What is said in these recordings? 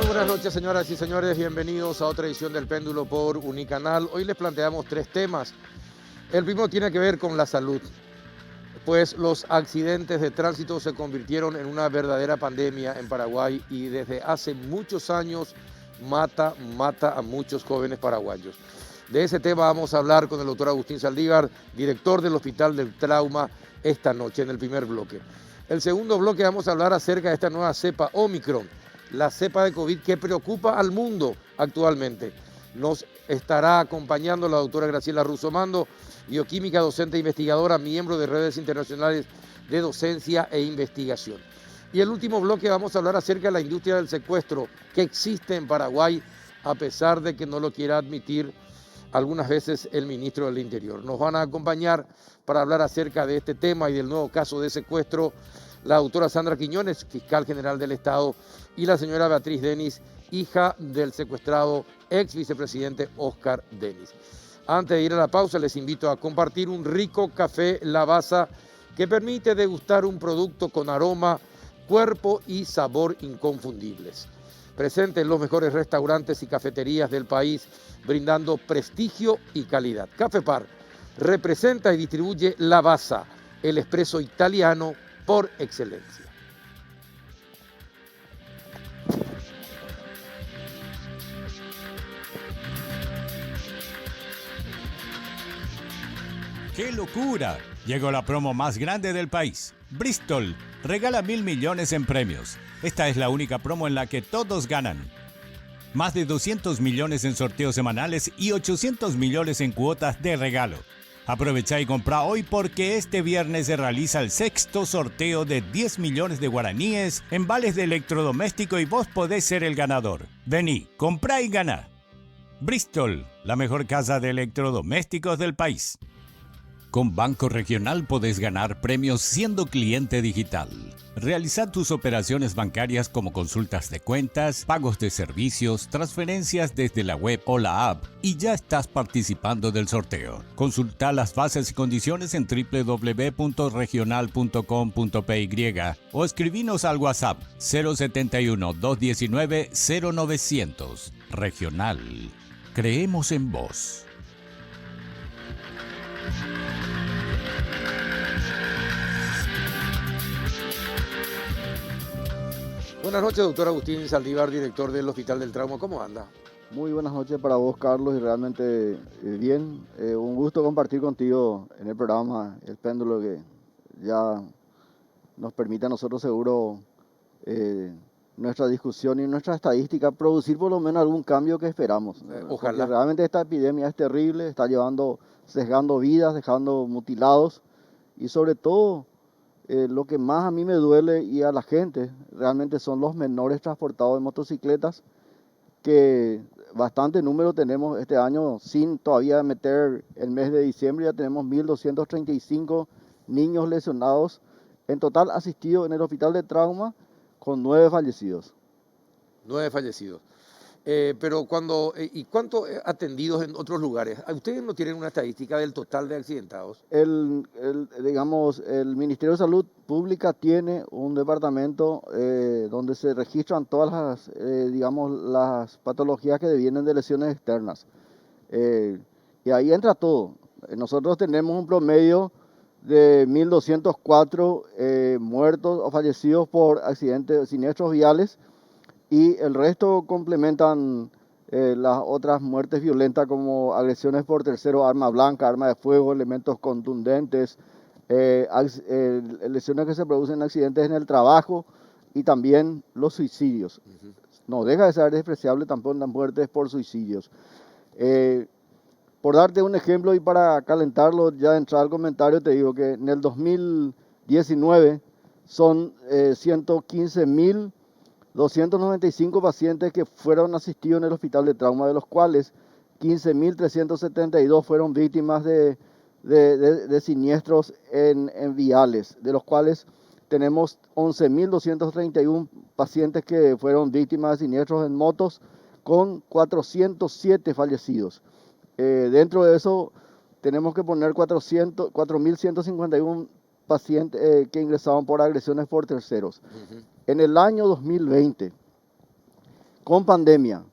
Buenas noches, señoras y señores, bienvenidos a otra edición del Péndulo por Unicanal. Hoy les planteamos tres temas. El primero tiene que ver con la salud, pues los accidentes de tránsito se convirtieron en una verdadera pandemia en Paraguay y desde hace muchos años mata a muchos jóvenes paraguayos. De ese tema vamos a hablar con el doctor Agustín Saldívar, director del Hospital del Trauma, esta noche en el primer bloque. El segundo bloque vamos a hablar acerca de esta nueva cepa Omicron, la cepa de COVID que preocupa al mundo actualmente. Nos estará acompañando la doctora Graciela Russomando, bioquímica, docente e investigadora, miembro de redes internacionales de docencia e investigación. Y el último bloque vamos a hablar acerca de la industria del secuestro que existe en Paraguay, a pesar de que no lo quiera admitir algunas veces el ministro del Interior. Nos van a acompañar para hablar acerca de este tema y del nuevo caso de secuestro la doctora Sandra Quiñones, fiscal general del Estado, y la señora Beatriz Denis, hija del secuestrado ex vicepresidente Oscar Denis. Antes de ir a la pausa, les invito a compartir un rico café Lavazza que permite degustar un producto con aroma, cuerpo y sabor inconfundibles. Presente en los mejores restaurantes y cafeterías del país, brindando prestigio y calidad. Café Par representa y distribuye Lavazza, el espresso italiano por excelencia. ¡Qué locura! Llegó la promo más grande del país. Bristol regala 1.000 millones en premios. Esta es la única promo en la que todos ganan. Más de 200 millones en sorteos semanales y 800 millones en cuotas de regalo. Aprovecha y compra hoy porque este viernes se realiza el sexto sorteo de 10 millones de guaraníes en vales de electrodoméstico y vos podés ser el ganador. Vení, comprá y ganá. Bristol, la mejor casa de electrodomésticos del país. Con Banco Regional podés ganar premios siendo cliente digital. Realiza tus operaciones bancarias como consultas de cuentas, pagos de servicios, transferencias desde la web o la app y ya estás participando del sorteo. Consulta las bases y condiciones en www.regional.com.py o escribinos al WhatsApp 071-219-0900. Regional. Creemos en vos. Buenas noches, doctor Agustín Saldívar, director del Hospital del Trauma. ¿Cómo anda? Muy buenas noches para vos, Carlos, y realmente bien. Un gusto compartir contigo en el programa El Péndulo, que ya nos permite a nosotros seguro nuestra discusión y nuestra estadística producir por lo menos algún cambio que esperamos. Ojalá. Porque realmente esta epidemia es terrible, está sesgando vidas, dejando mutilados y sobre todo lo que más a mí me duele y a la gente realmente son los menores transportados en motocicletas, que bastante número tenemos este año sin todavía meter el mes de diciembre. Ya tenemos 1.235 niños lesionados en total asistidos en el Hospital de Trauma, con 9 fallecidos. 9 fallecidos. Pero ¿y cuántos atendidos en otros lugares? ¿Ustedes no tienen una estadística del total de accidentados? Digamos, el Ministerio de Salud Pública tiene un departamento donde se registran todas las, digamos, las patologías que devienen de lesiones externas. Y ahí entra todo. Nosotros tenemos un promedio de 1.204 muertos o fallecidos por accidentes, siniestros viales, y el resto complementan las otras muertes violentas como agresiones por tercero, arma blanca, arma de fuego, elementos contundentes, lesiones que se producen en accidentes en el trabajo y también los suicidios. No deja de ser despreciable tampoco las muertes por suicidios. Por darte un ejemplo y para calentarlo, ya de entrar al comentario, te digo que en el 2019 son 115.295 pacientes que fueron asistidos en el Hospital de Trauma, de los cuales 15.372 fueron víctimas de siniestros en viales, de los cuales tenemos 11.231 pacientes que fueron víctimas de siniestros en motos, con 407 fallecidos. Dentro de eso tenemos que poner 4.151 pacientes que ingresaron por agresiones por terceros. En el año 2020, con pandemia,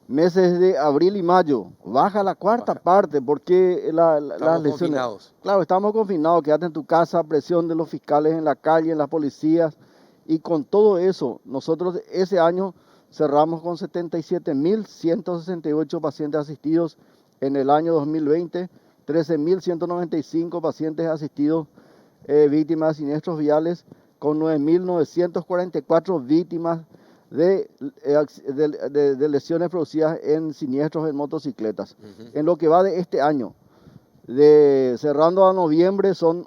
meses de abril y mayo, baja la cuarta parte porque las lesiones... Confinados. Claro, estamos confinados, quédate en tu casa, presión de los fiscales en la calle, en las policías, y con todo eso, nosotros ese año cerramos con 77.168 pacientes asistidos. En el año 2020, 13.195 pacientes asistidos víctimas de siniestros viales, con 9.944 víctimas de lesiones producidas en siniestros en motocicletas. En lo que va de este año, cerrando a noviembre, son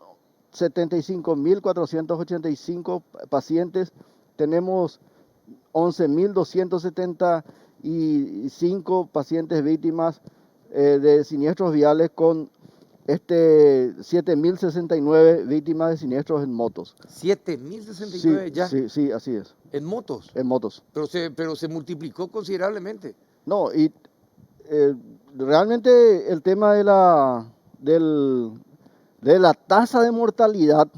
75.485 pacientes. Tenemos 11.275 pacientes víctimas de siniestros viales, con 7.069 víctimas de siniestros en motos. 7.069 ya. Sí, así es. ¿En motos? En motos. Pero se multiplicó considerablemente. No, y realmente el tema de la tasa de mortalidad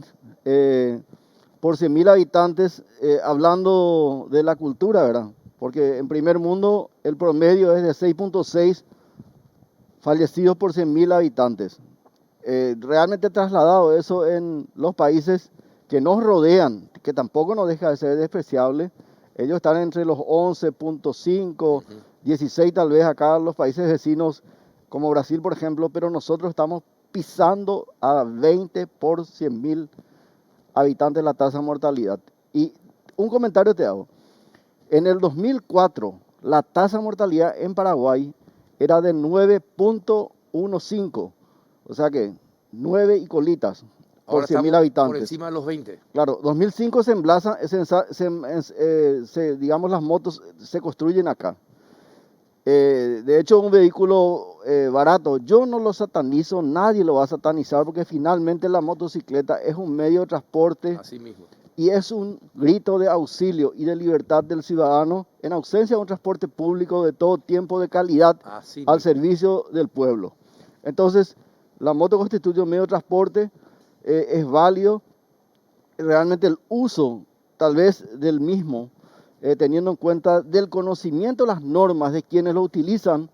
por 100.000 habitantes, hablando de la cultura, ¿verdad? Porque en primer mundo el promedio es de 6.6 fallecidos por 100.000 habitantes. Realmente trasladado eso en los países que nos rodean, que tampoco nos deja de ser despreciable, ellos están entre los 11.5, 16 tal vez acá los países vecinos como Brasil, por ejemplo, pero nosotros estamos pisando a 20 por 100.000 habitantes la tasa de mortalidad. Y un comentario te hago. En el 2004, la tasa de mortalidad en Paraguay era de 9.15, o sea que 9 y colitas por 100.000 habitantes. Por encima de los 20. Claro, 2005 digamos, las motos se construyen acá. De hecho, un vehículo barato, yo no lo satanizo, nadie lo va a satanizar, porque finalmente la motocicleta es un medio de transporte. Así mismo. Y es un grito de auxilio y de libertad del ciudadano en ausencia de un transporte público de todo tiempo de calidad al servicio del pueblo. Entonces, la moto constituye un medio de transporte, es válido. Realmente el uso, tal vez del mismo, teniendo en cuenta del conocimiento de las normas de quienes lo utilizan,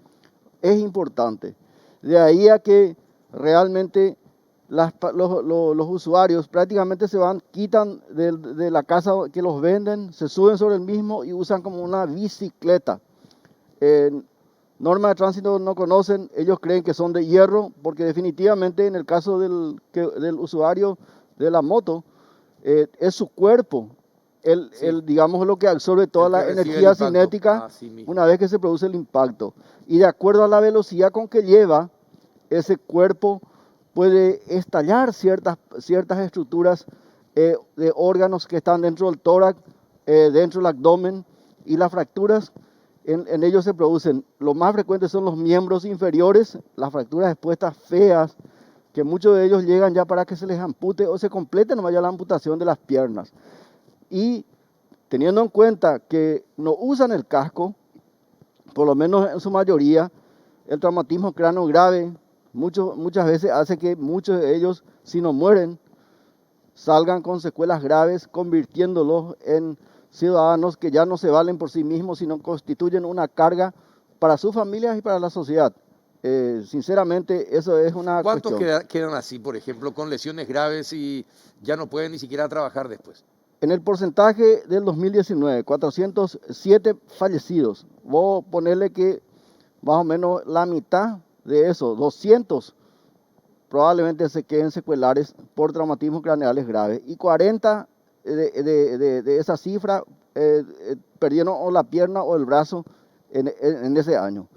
es importante. De ahí a que realmente los usuarios prácticamente quitan de la casa que los venden, se suben sobre el mismo y usan como una bicicleta. Normas de tránsito no conocen, ellos creen que son de hierro, porque definitivamente en el caso del usuario de la moto, es su cuerpo, digamos, lo que absorbe toda la energía cinética una vez que se produce el impacto. Y de acuerdo a la velocidad con que lleva, ese cuerpo puede estallar ciertas estructuras de órganos que están dentro del tórax, dentro del abdomen, y las fracturas en ellos se producen. Lo más frecuente son los miembros inferiores, las fracturas expuestas feas, que muchos de ellos llegan ya para que se les ampute o se complete nomás ya la amputación de las piernas. Y teniendo en cuenta que no usan el casco, por lo menos en su mayoría, el traumatismo cráneo grave muchas veces hace que muchos de ellos, si no mueren, salgan con secuelas graves, convirtiéndolos en ciudadanos que ya no se valen por sí mismos, sino constituyen una carga para sus familias y para la sociedad. Sinceramente, eso es una ¿Cuántos cuestión. quedan así, por ejemplo, con lesiones graves y ya no pueden ni siquiera trabajar después? En el porcentaje del 2019, 407 fallecidos. Vos ponerle que más o menos la mitad de eso, 200, probablemente se queden secuelares por traumatismos craneales graves. Y 40 de esa cifra perdieron o la pierna o el brazo en ese año.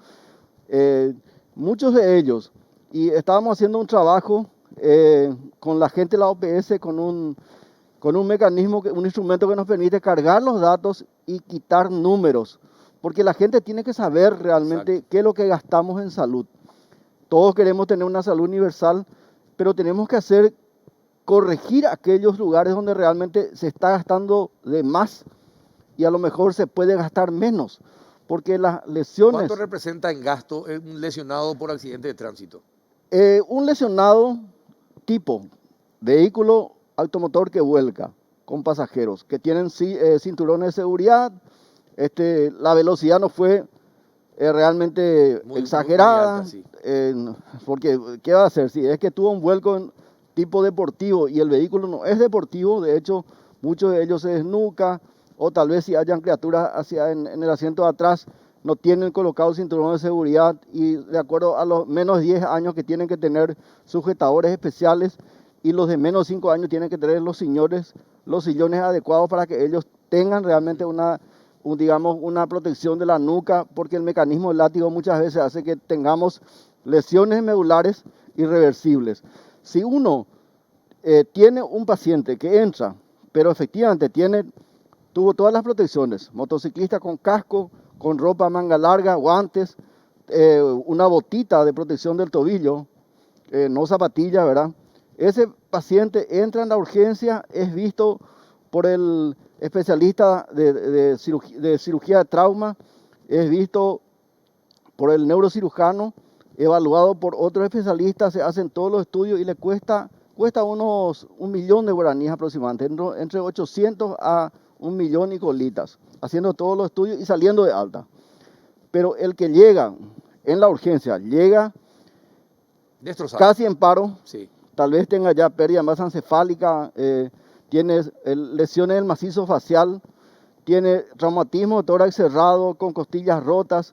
Muchos de ellos, y estábamos haciendo un trabajo con la gente de la OPS, con un mecanismo, un instrumento que nos permite cargar los datos y quitar números, porque la gente tiene que saber realmente qué es lo que gastamos en salud. Todos queremos tener una salud universal, pero tenemos que corregir aquellos lugares donde realmente se está gastando de más y a lo mejor se puede gastar menos, porque las lesiones... ¿Cuánto representa en gasto un lesionado por accidente de tránsito? Un lesionado tipo vehículo automotor que vuelca con pasajeros, que tienen cinturones de seguridad, la velocidad no fue realmente exagerada, muy alta, sí. Porque ¿qué va a hacer? Si es que tuvo un vuelco en tipo deportivo y el vehículo no es deportivo, de hecho muchos de ellos se desnucan, o tal vez si hayan criaturas en el asiento de atrás, no tienen colocado cinturón de seguridad y de acuerdo a los menos 10 años que tienen que tener sujetadores especiales y los de menos 5 años tienen que tener los sillones adecuados para que ellos tengan realmente una protección de la nuca, porque el mecanismo del látigo muchas veces hace que tengamos lesiones medulares irreversibles. Si uno tiene un paciente que entra, pero efectivamente tuvo todas las protecciones, motociclista con casco, con ropa manga larga, guantes, una botita de protección del tobillo, no zapatilla, ¿verdad? Ese paciente entra en la urgencia, es visto por el especialista de cirugía de trauma, es visto por el neurocirujano, evaluado por otros especialistas, se hacen todos los estudios y le cuesta unos 1 millón de guaraníes aproximadamente, entre 800 a 1 millón y colitas, haciendo todos los estudios y saliendo de alta. Pero el que llega en la urgencia, llega destrozado, casi en paro, sí. Tal vez tenga ya pérdida de masa encefálica, tiene lesiones del macizo facial, tiene traumatismo de tórax cerrado con costillas rotas,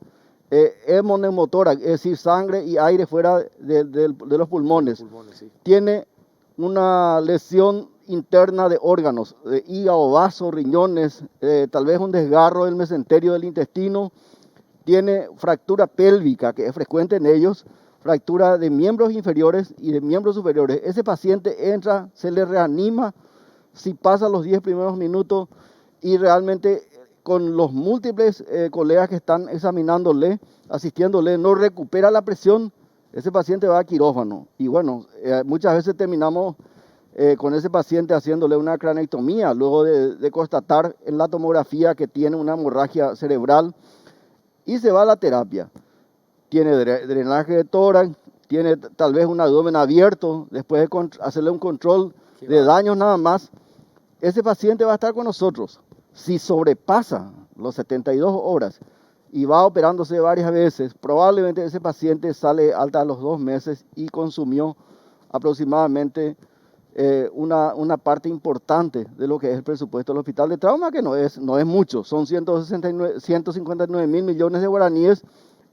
hemoneumotórax, es decir, sangre y aire fuera de los pulmones. Sí. Tiene una lesión interna de órganos, de hígado, vaso, riñones, tal vez un desgarro del mesenterio del intestino, tiene fractura pélvica, que es frecuente en ellos, fractura de miembros inferiores y de miembros superiores. Ese paciente entra, se le reanima, si pasa los 10 primeros minutos y realmente con los múltiples colegas que están examinándole, asistiéndole, no recupera la presión, ese paciente va a quirófano. Y bueno, muchas veces terminamos con ese paciente haciéndole una craneectomía, luego de constatar en la tomografía que tiene una hemorragia cerebral, y se va a la terapia. Tiene drenaje de tórax, tiene tal vez un abdomen abierto, después de hacerle un control de daños nada más. Ese paciente va a estar con nosotros. Si sobrepasa los 72 horas y va operándose varias veces, probablemente ese paciente sale alta a los 2 meses y consumió aproximadamente una parte importante de lo que es el presupuesto del hospital de trauma, que no es mucho, son 159 mil millones de guaraníes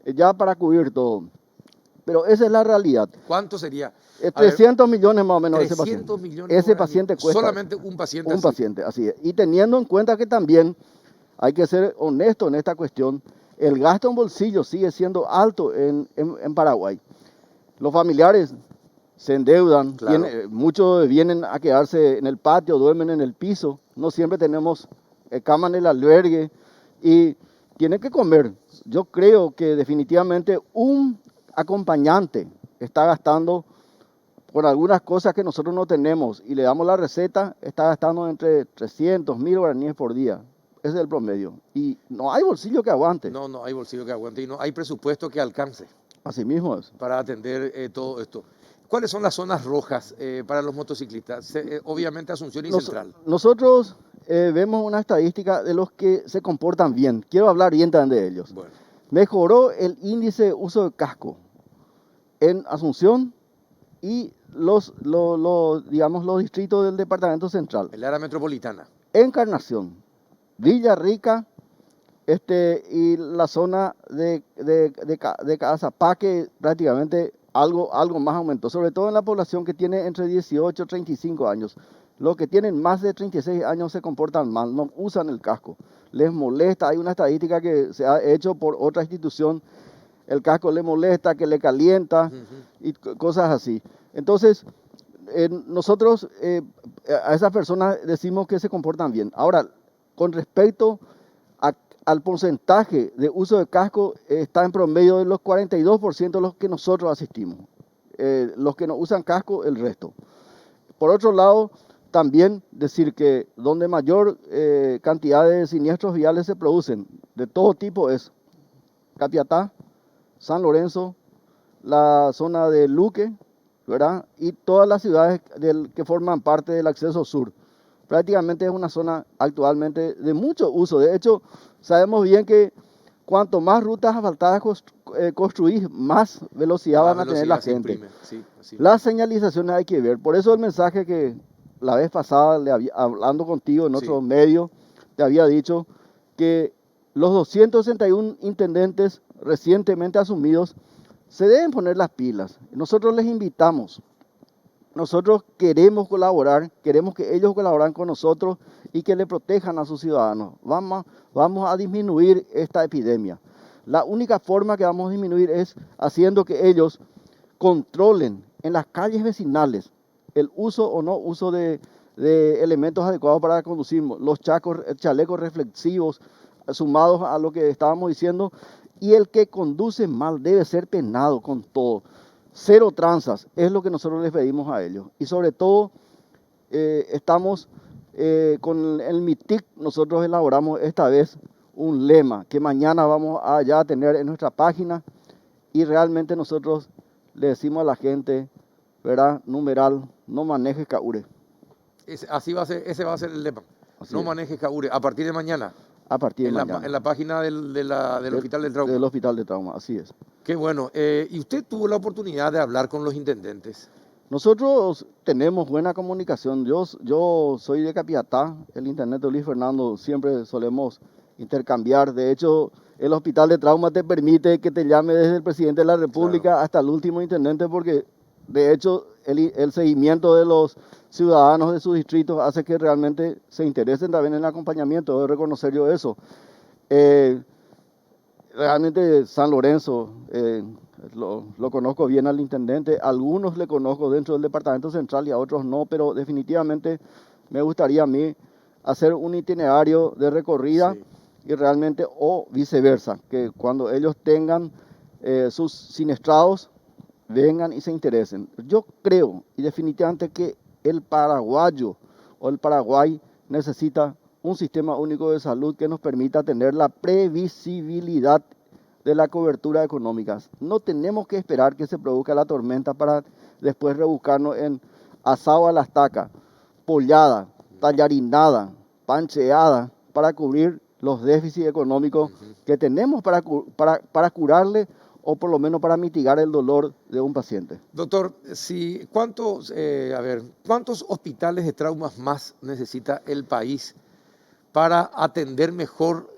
ya para cubrir todo. Pero esa es la realidad. ¿Cuánto sería? 300 millones más o menos 300 ese paciente. millones Ese paciente cuesta. Solamente un paciente. Un paciente, así es. Y teniendo en cuenta que también hay que ser honesto en esta cuestión, el gasto en bolsillo sigue siendo alto en Paraguay. Los familiares se endeudan, Claro. Muchos vienen a quedarse en el patio, duermen en el piso, no siempre tenemos cama en el albergue y tienen que comer. Yo creo que definitivamente un acompañante está gastando por algunas cosas que nosotros no tenemos y le damos la receta, está gastando entre 300, 1000 guaraníes por día. Ese es el promedio. Y no hay bolsillo que aguante. No hay bolsillo que aguante y no hay presupuesto que alcance. Así mismo es. Para atender todo esto. ¿Cuáles son las zonas rojas para los motociclistas? Obviamente Asunción y Central. Nosotros vemos una estadística de los que se comportan bien. Quiero hablar bien también de ellos. Bueno. Mejoró el índice de uso de casco en Asunción y los distritos del departamento central. El área metropolitana. Encarnación, Villa Rica y la zona de Caazapá, prácticamente algo más aumentó, sobre todo en la población que tiene entre 18 y 35 años. Los que tienen más de 36 años se comportan mal, no usan el casco, les molesta. Hay una estadística que se ha hecho por otra institución, el casco le molesta, que le calienta y cosas así. Entonces, nosotros a esas personas decimos que se comportan bien. Ahora, con respecto al porcentaje de uso de casco, está en promedio de los 42% de los que nosotros asistimos. Los que no usan casco, el resto. Por otro lado, También decir que donde mayor cantidad de siniestros viales se producen, de todo tipo, es Capiatá, San Lorenzo, la zona de Luque, ¿verdad? Y todas las ciudades que forman parte del acceso sur. Prácticamente es una zona actualmente de mucho uso. De hecho, sabemos bien que cuanto más rutas asfaltadas construís, más velocidad van a tener la gente. Sí, las señalizaciones hay que ver. Por eso el mensaje que la vez pasada, hablando contigo en otro medio, te había dicho que los 261 intendentes recientemente asumidos se deben poner las pilas. Nosotros les invitamos. Nosotros queremos colaborar, queremos que ellos colaboren con nosotros y que le protejan a sus ciudadanos. Vamos a disminuir esta epidemia. La única forma que vamos a disminuir es haciendo que ellos controlen en las calles vecinales el uso o no uso de elementos adecuados para conducir, los chalecos reflexivos, sumados a lo que estábamos diciendo, y el que conduce mal debe ser penado con todo. Cero tranzas es lo que nosotros les pedimos a ellos. Y sobre todo, estamos con el MITIC, nosotros elaboramos esta vez un lema que mañana vamos a ya tener en nuestra página, y realmente nosotros le decimos a la gente, ¿verdad? Numeral, no manejes caure. Ese va a ser el lema. Así no es. manejes caure. A partir de mañana. A partir de mañana. En la página del Hospital del Trauma. Del Hospital de Trauma, así es. Qué bueno. ¿Y usted tuvo la oportunidad de hablar con los intendentes? Nosotros tenemos buena comunicación. Yo soy de Capiatá, el intendente Luis Fernando, siempre solemos intercambiar. De hecho, el Hospital de Trauma te permite que te llame desde el presidente de la República hasta el último intendente, porque de hecho el seguimiento de los ciudadanos de sus distritos hace que realmente se interesen también en el acompañamiento. Debo reconocer yo eso. Realmente San Lorenzo, lo conozco bien al intendente, algunos le conozco dentro del departamento central y a otros no, pero definitivamente me gustaría a mí hacer un itinerario de recorrida y realmente, o viceversa, que cuando ellos tengan sus siniestrados, vengan y se interesen. Yo creo y definitivamente que el paraguayo o el Paraguay necesita un sistema único de salud que nos permita tener la previsibilidad de la cobertura económica. No tenemos que esperar que se produzca la tormenta para después rebuscarnos en asado a la estaca, pollada, tallarinada, pancheada, para cubrir los déficits económicos que tenemos para curarle o por lo menos para mitigar el dolor de un paciente. Doctor, ¿cuántos hospitales de traumas más necesita el país para atender mejor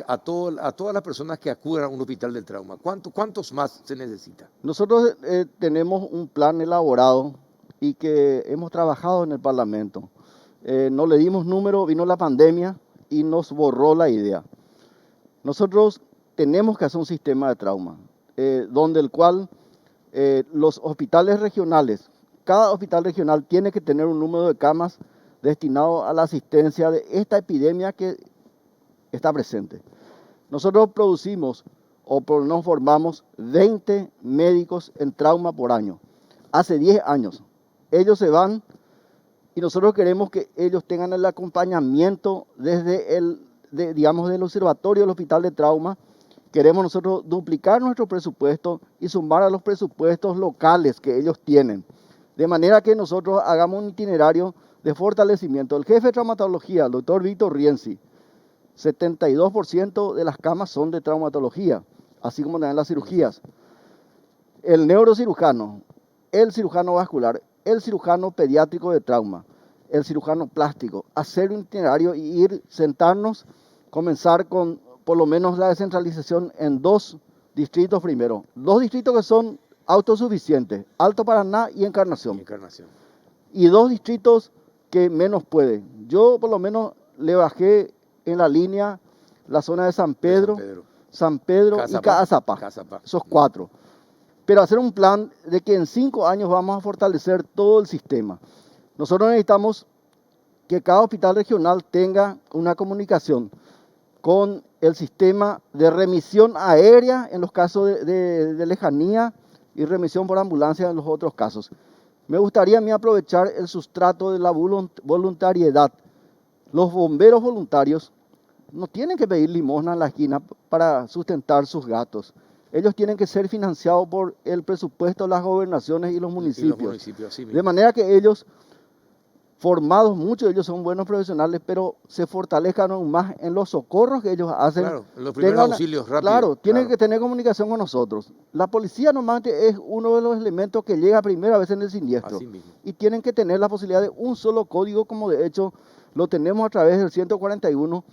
a todas las personas que acuden a un hospital del trauma? ¿Cuántos más se necesita? Nosotros tenemos un plan elaborado y que hemos trabajado en el Parlamento. No le dimos número, vino la pandemia y nos borró la idea. Nosotros tenemos que hacer un sistema de trauma, donde el cual los hospitales regionales, cada hospital regional tiene que tener un número de camas destinado a la asistencia de esta epidemia que está presente. Nosotros producimos nos formamos 20 médicos en trauma por año. Hace 10 años. Ellos se van y nosotros queremos que ellos tengan el acompañamiento desde del observatorio del hospital de trauma. Queremos nosotros duplicar nuestro presupuesto y sumar a los presupuestos locales que ellos tienen. De manera que nosotros hagamos un itinerario de fortalecimiento. El jefe de traumatología, el doctor Víctor Rienzi, 72% de las camas son de traumatología, así como también las cirugías. El neurocirujano, el cirujano vascular, el cirujano pediátrico de trauma, el cirujano plástico, hacer un itinerario y sentarnos, comenzar con por lo menos la descentralización en 2 distritos primero. 2 distritos que son autosuficientes, Alto Paraná y Encarnación. Y 2 distritos que menos pueden. Yo por lo menos le bajé en la línea la zona de San Pedro y Caazapá. Esos 4. Pero hacer un plan de que en 5 años vamos a fortalecer todo el sistema. Nosotros necesitamos que cada hospital regional tenga una comunicación con el sistema de remisión aérea en los casos de lejanía y remisión por ambulancia en los otros casos. Me gustaría a mí aprovechar el sustrato de la voluntariedad. Los bomberos voluntarios no tienen que pedir limosna en la esquina para sustentar sus gastos. Ellos tienen que ser financiados por el presupuesto de las gobernaciones y los municipios. Así mismo. De manera que ellos, formados, muchos de ellos son buenos profesionales, pero se fortalezcan aún más en los socorros que ellos hacen. Claro, en los primeros auxilios rápidos. Claro, tienen que tener comunicación con nosotros. La policía normalmente es uno de los elementos que llega primero a veces en el siniestro. Así mismo. Y tienen que tener la posibilidad de un solo código, como de hecho lo tenemos a través del 141,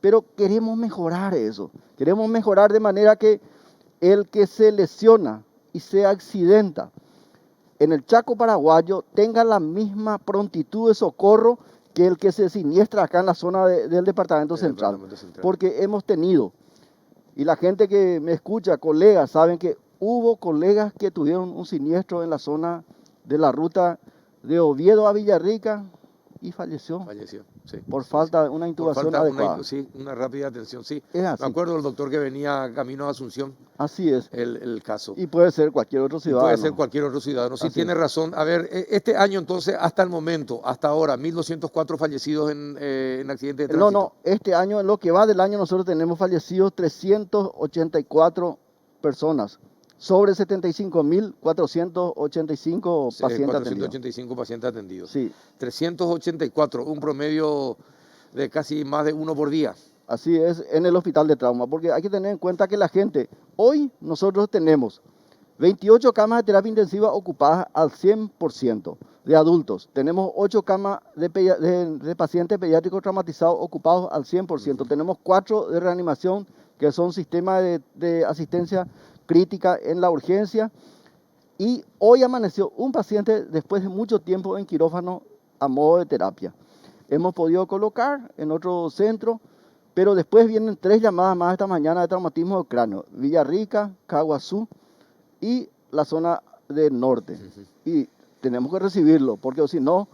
pero queremos mejorar eso. Queremos mejorar de manera que el que se lesiona y se accidenta en el Chaco paraguayo tenga la misma prontitud de socorro que el que se siniestra acá en la zona del departamento central. Porque hemos tenido, y la gente que me escucha, colegas, saben que hubo colegas que tuvieron un siniestro en la zona de la ruta de Oviedo a Villarrica y falleció. Sí. Por falta de una intubación adecuada. Una rápida atención, sí. Es así. Me acuerdo del doctor que venía camino a Asunción. Así es. El caso. Y puede ser cualquier otro ciudadano. Puede ser cualquier otro ciudadano. Sí, tiene razón. A ver, este año entonces, hasta el momento, hasta ahora, 1.204 fallecidos en accidentes de tránsito. No, este año, en lo que va del año, nosotros tenemos fallecidos 384 personas. Sobre 75.485 pacientes atendidos. 485 pacientes atendidos. Sí. 384, un promedio de casi más de uno por día. Así es, en el hospital de trauma, porque hay que tener en cuenta que la gente, hoy nosotros tenemos 28 camas de terapia intensiva ocupadas al 100% de adultos. Tenemos 8 camas de pacientes pediátricos traumatizados ocupados al 100%. Tenemos 4 de reanimación, que son sistemas de asistencia crítica en la urgencia, y hoy amaneció un paciente después de mucho tiempo en quirófano a modo de terapia. Hemos podido colocar en otro centro, pero después vienen 3 llamadas más esta mañana de traumatismo de cráneo: Villarrica, Caguazú y la zona del norte. Y tenemos que recibirlo, porque si no,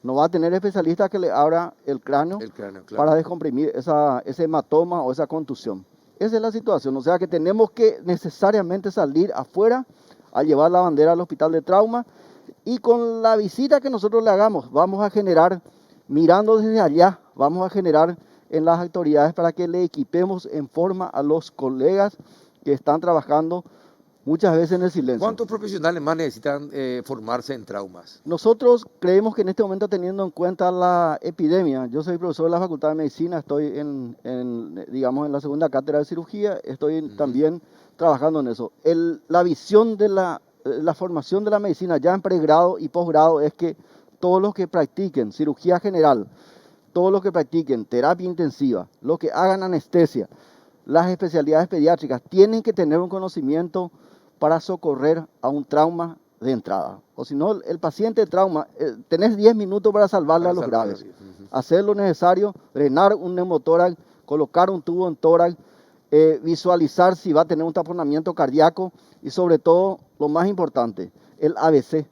no va a tener especialista que le abra el cráneo, claro, para descomprimir ese hematoma o esa contusión. Esa es la situación, o sea que tenemos que necesariamente salir afuera a llevar la bandera al hospital de trauma, y con la visita que nosotros le hagamos vamos a generar, mirando desde allá, vamos a generar en las autoridades para que le equipemos en forma a los colegas que están trabajando muchas veces en el silencio. ¿Cuántos profesionales más necesitan formarse en traumas? Nosotros creemos que en este momento, teniendo en cuenta la epidemia, yo soy profesor de la Facultad de Medicina, estoy en la segunda cátedra de cirugía, estoy también trabajando en eso. La visión de la formación de la medicina ya en pregrado y posgrado es que todos los que practiquen cirugía general, todos los que practiquen terapia intensiva, los que hagan anestesia, las especialidades pediátricas, tienen que tener un conocimiento para socorrer a un trauma de entrada. O si no, el paciente de trauma, tenés 10 minutos para salvarle a los graves. Hacer lo necesario, drenar un neumotórax, colocar un tubo en tórax, visualizar si va a tener un taponamiento cardíaco y, sobre todo, lo más importante, el ABC.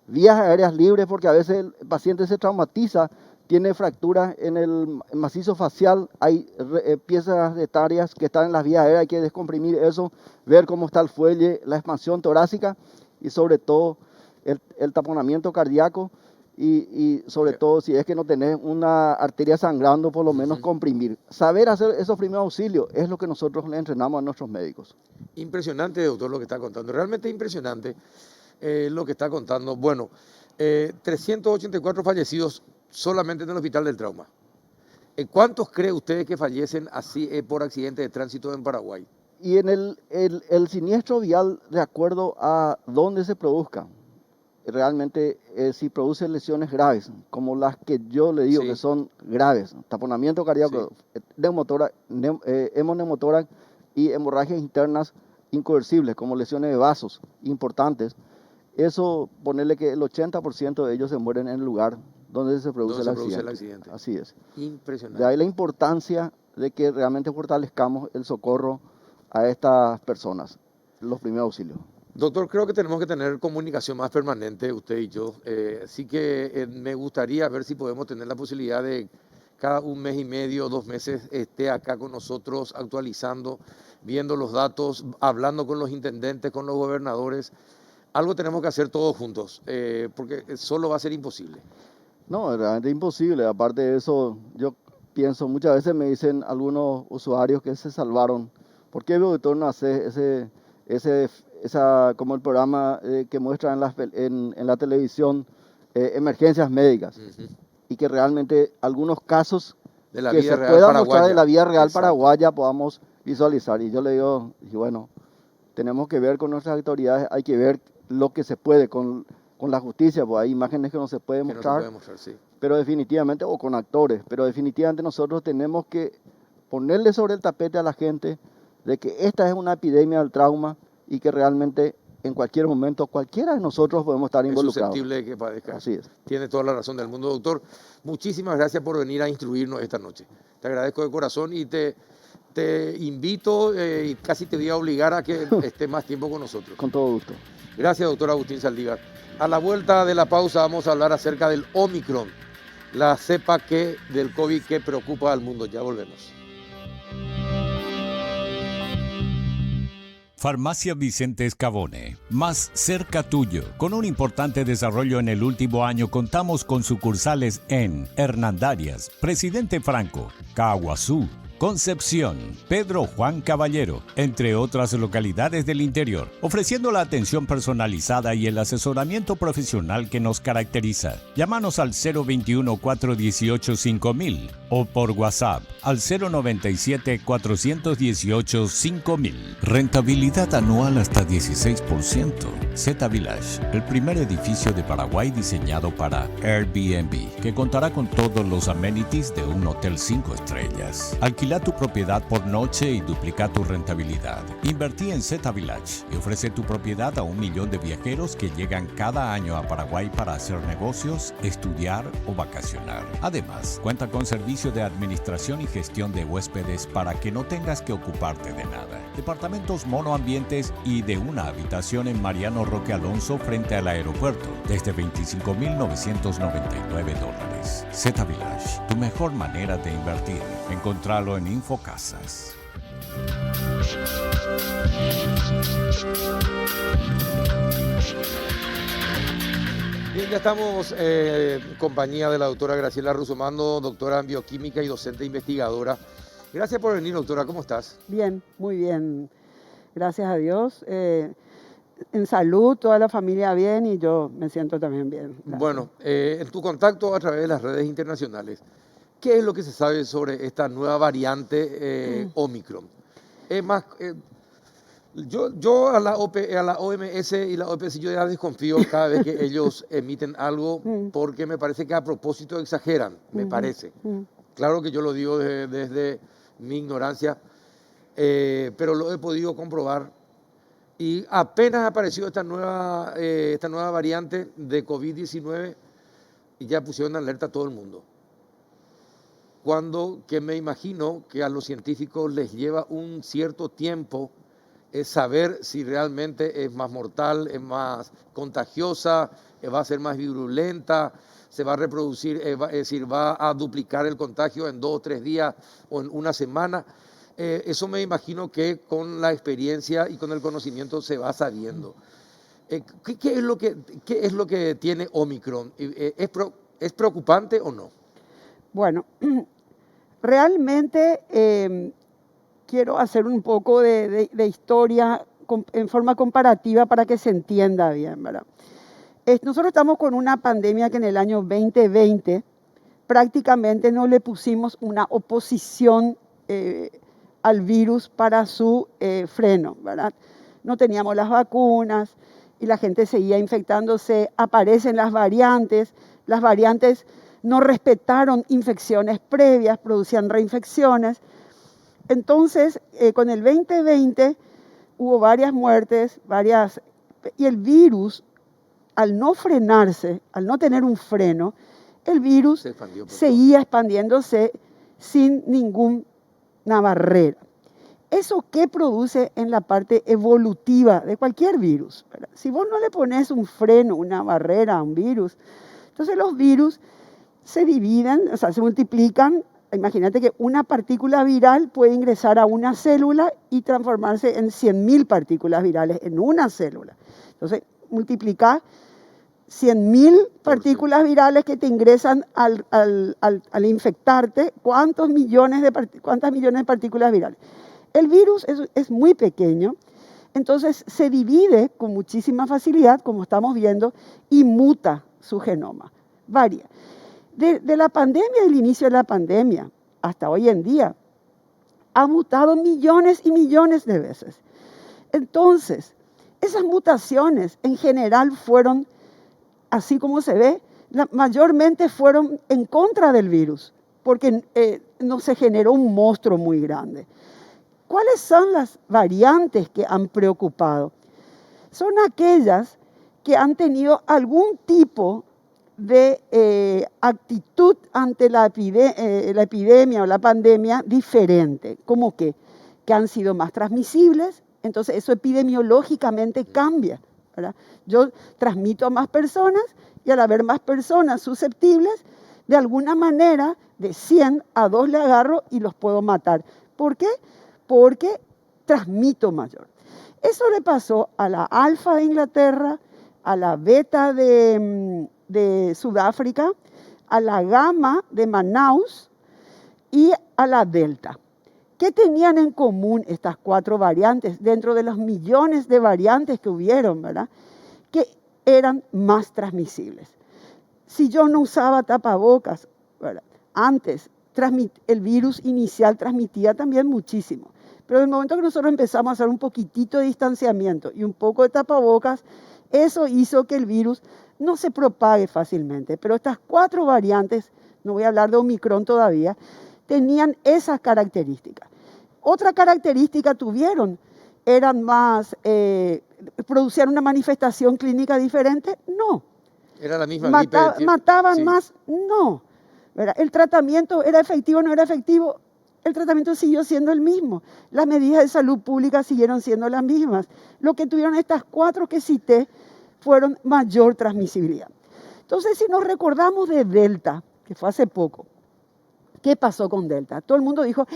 Vías aéreas libres, porque a veces el paciente se traumatiza, tiene fracturas en el macizo facial, hay piezas etarias que están en las vías aéreas, hay que descomprimir eso, ver cómo está el fuelle, la expansión torácica y sobre todo el taponamiento cardíaco y sobre todo si es que no tenés una arteria sangrando, por lo menos comprimir. Saber hacer esos primeros auxilios es lo que nosotros le entrenamos a nuestros médicos. Impresionante, doctor, lo que está contando, realmente impresionante lo que está contando. Bueno, 384 fallecidos solamente en el hospital del trauma. ¿Cuántos cree usted que fallecen así por accidente de tránsito en Paraguay? Y en el siniestro vial, de acuerdo a dónde se produzca, realmente si produce lesiones graves, como las que yo le digo que son graves, taponamiento cardíaco, hemoneumotórax y hemorragias internas inconversibles, como lesiones de vasos importantes, eso, ponerle que el 80% de ellos se mueren en el lugar donde se produce el accidente. Así es. Impresionante. De ahí la importancia de que realmente fortalezcamos el socorro a estas personas, los primeros auxilios. Doctor, creo que tenemos que tener comunicación más permanente, usted y yo. Así que me gustaría ver si podemos tener la posibilidad de cada 1 mes y medio, 2 meses, esté acá con nosotros actualizando, viendo los datos, hablando con los intendentes, con los gobernadores, algo tenemos que hacer todos juntos, porque solo va a ser imposible. No, es realmente imposible. Aparte de eso, yo pienso, muchas veces me dicen algunos usuarios que se salvaron. ¿Por qué Bioauditor no hace como el programa que muestra en la televisión, emergencias médicas? Ujú. Y que realmente algunos casos De la que vida se real puedan mostrar paraguaya. de la vida real Exacto. paraguaya podamos visualizar. Y yo le digo, y bueno, tenemos que ver con nuestras autoridades, hay que ver lo que se puede con la justicia, pues hay imágenes que no se pueden Que no se mostrar, puede mostrar, sí. pero definitivamente, o con actores, pero definitivamente nosotros tenemos que ponerle sobre el tapete a la gente de que esta es una epidemia del trauma y que realmente en cualquier momento cualquiera de nosotros podemos estar Es involucrados. susceptible de que padezca. Así es. Tiene toda la razón del mundo, doctor. Muchísimas gracias por venir a instruirnos esta noche. Te agradezco de corazón y te invito y casi te voy a obligar a que estés más tiempo con nosotros. Con todo gusto. Gracias, doctor Agustín Saldívar. A la vuelta de la pausa vamos a hablar acerca del Omicron, la cepa del COVID que preocupa al mundo. Ya volvemos. Farmacia Vicente Escabone, más cerca tuyo. Con un importante desarrollo en el último año, contamos con sucursales en Hernandarias, Presidente Franco, Caguazú, Concepción, Pedro Juan Caballero, entre otras localidades del interior, ofreciendo la atención personalizada y el asesoramiento profesional que nos caracteriza. Llámanos al 021-418-5000 o por WhatsApp al 097-418-5000. Rentabilidad anual hasta 16%. Zeta Village, el primer edificio de Paraguay diseñado para Airbnb, que contará con todos los amenities de un hotel 5 estrellas. Alquila tu propiedad por noche y duplica tu rentabilidad. Invertí en Zeta Village y ofrece tu propiedad a 1 millón de viajeros que llegan cada año a Paraguay para hacer negocios, estudiar o vacacionar. Además, cuenta con servicio de administración y gestión de huéspedes para que no tengas que ocuparte de nada. Departamentos monoambientes y de una habitación en Mariano Roque Alonso frente al aeropuerto desde $25,999. Zeta Village, tu mejor manera de invertir. Encontralo en Infocasas. Bien, ya estamos en compañía de la doctora Graciela Russomando, doctora en bioquímica y docente investigadora. Gracias por venir, doctora. ¿Cómo estás? Bien, muy bien. Gracias a Dios. En salud, toda la familia bien y yo me siento también bien. Gracias. Bueno, en tu contacto a través de las redes internacionales, ¿qué es lo que se sabe sobre esta nueva variante Omicron? Es más, yo a la OMS y la OPS yo ya desconfío cada vez que ellos emiten algo porque me parece que a propósito exageran, me parece. Claro que yo lo digo desde mi ignorancia, pero lo he podido comprobar. Y apenas apareció esta nueva variante de COVID-19 y ya pusieron en alerta a todo el mundo. Que me imagino que a los científicos les lleva un cierto tiempo saber si realmente es más mortal, es más contagiosa, va a ser más virulenta, se va a reproducir, es decir, va a duplicar el contagio en 2 o 3 días o en una semana. Eso me imagino que con la experiencia y con el conocimiento se va sabiendo. ¿Qué es lo que tiene Omicron? ¿Es preocupante o no? Bueno, realmente quiero hacer un poco de historia en forma comparativa para que se entienda bien, ¿verdad? Nosotros estamos con una pandemia que en el año 2020 prácticamente no le pusimos una oposición al virus para su freno, ¿verdad? No teníamos las vacunas y la gente seguía infectándose, aparecen las variantes no respetaron infecciones previas, producían reinfecciones. Entonces, con el 2020 hubo varias muertes, y el virus, al no frenarse, al no tener un freno, el virus seguía expandiéndose sin ninguna barrera. ¿Eso qué produce en la parte evolutiva de cualquier virus? ¿Verdad? Si vos no le pones un freno, una barrera a un virus, entonces los virus se dividen, o sea, se multiplican. Imagínate que una partícula viral puede ingresar a una célula y transformarse en 100.000 partículas virales en una célula. Entonces, multiplicar 100.000 partículas virales que te ingresan al infectarte, ¿cuántas millones de partículas virales? El virus es muy pequeño, entonces se divide con muchísima facilidad, como estamos viendo, y muta su genoma, varía. De la pandemia, del inicio de la pandemia, hasta hoy en día, ha mutado millones y millones de veces. Entonces, esas mutaciones en general fueron, así como se ve, mayormente fueron en contra del virus, porque no se generó un monstruo muy grande. ¿Cuáles son las variantes que han preocupado? Son aquellas que han tenido algún tipo de actitud ante la epidemia o la pandemia diferente, como que han sido más transmisibles, entonces eso epidemiológicamente cambia, ¿verdad? Yo transmito a más personas y al haber más personas susceptibles, de alguna manera de 100 a 2 le agarro y los puedo matar. ¿Por qué? Porque transmito mayor. Eso le pasó a la alfa de Inglaterra, a la beta de Sudáfrica, a la gamma de Manaus y a la delta. ¿Qué tenían en común estas 4 variantes dentro de los millones de variantes que hubieron, ¿verdad? Que eran más transmisibles. Si yo no usaba tapabocas, ¿verdad? Antes el virus inicial transmitía también muchísimo. Pero en el momento que nosotros empezamos a hacer un poquitito de distanciamiento y un poco de tapabocas, eso hizo que el virus no se propague fácilmente. Pero estas 4 variantes, no voy a hablar de Omicron todavía, tenían esas características. Otra característica tuvieron, eran más, producían una manifestación clínica diferente, no. ¿Era la misma gripe? ¿Mataban Sí. más? No. ¿Verdad? ¿El tratamiento era efectivo o no era efectivo? El tratamiento siguió siendo el mismo. Las medidas de salud pública siguieron siendo las mismas. Lo que tuvieron estas 4 que cité fueron mayor transmisibilidad. Entonces, si nos recordamos de Delta, que fue hace poco, ¿qué pasó con Delta? Todo el mundo dijo,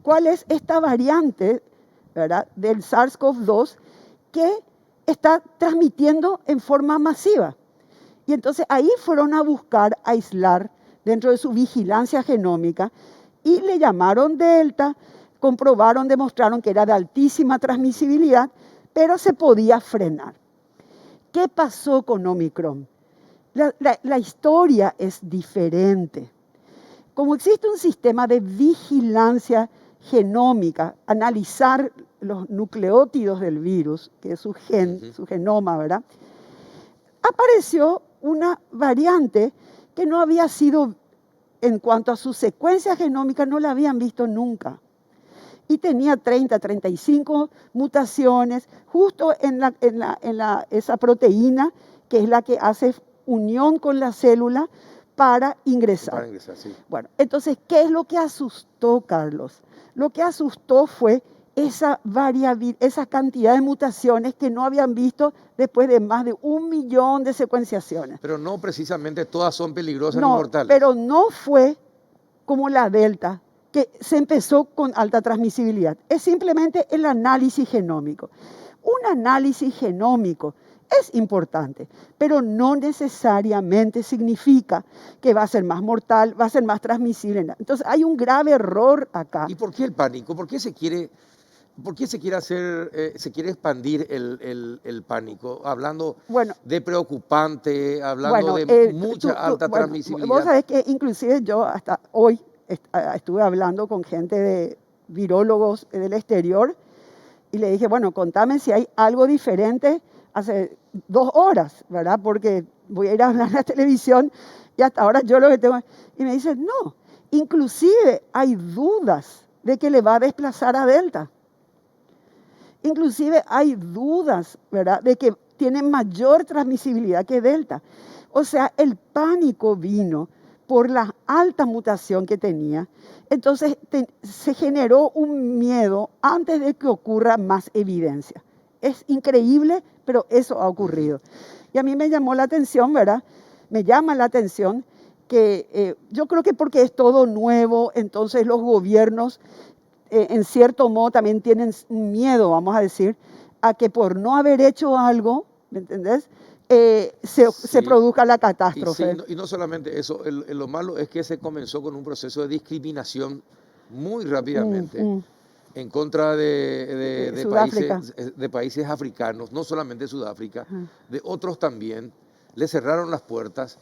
¿cuál es esta variante, ¿verdad?, del SARS-CoV-2 que está transmitiendo en forma masiva? Y entonces ahí fueron a buscar aislar dentro de su vigilancia genómica y le llamaron Delta, comprobaron, demostraron que era de altísima transmisibilidad, pero se podía frenar. ¿Qué pasó con Omicron? La historia es diferente. Como existe un sistema de vigilancia genómica, analizar los nucleótidos del virus, que es su genoma, ¿verdad? Apareció una variante que no había sido, en cuanto a su secuencia genómica, no la habían visto nunca. Y tenía 35 mutaciones justo en esa proteína, que es la que hace unión con la célula para ingresar. Para ingresar, sí. Bueno, entonces, ¿qué es lo que asustó, Carlos? Lo que asustó fue esa cantidad de mutaciones que no habían visto después de más de 1 millón de secuenciaciones. Pero no precisamente todas son peligrosas No, ni mortales. pero no fue como la Delta, que se empezó con alta transmisibilidad. Es simplemente el análisis genómico. Un análisis genómico es importante, pero no necesariamente significa que va a ser más mortal, va a ser más transmisible. Entonces hay un grave error acá. ¿Y por qué el pánico? ¿Por qué se quiere expandir el pánico? Hablando de preocupante, hablando de mucha alta transmisibilidad. Vos sabés que inclusive yo hasta hoy estuve hablando con gente de virólogos del exterior y le dije, bueno, contame si hay algo diferente hace 2 horas, ¿verdad? Porque voy a ir a hablar en la televisión y hasta ahora yo lo que tengo... Y me dicen, no, inclusive hay dudas de que le va a desplazar a Delta. Inclusive hay dudas, ¿verdad?, de que tiene mayor transmisibilidad que Delta. O sea, el pánico vino por la alta mutación que tenía. Entonces se generó un miedo antes de que ocurra más evidencia. Es increíble, pero eso ha ocurrido. Y a mí me llamó la atención, ¿verdad? Me llama la atención que yo creo que porque es todo nuevo, entonces los gobiernos, en cierto modo, también tienen miedo, vamos a decir, a que por no haber hecho algo, ¿me entendés? Sí. Se produzca la Y, catástrofe. sí, y no solamente eso, lo malo es que se comenzó con un proceso de discriminación muy rápidamente en contra Sudáfrica. de países africanos, no solamente Sudáfrica, Ajá. de otros también. Le cerraron las puertas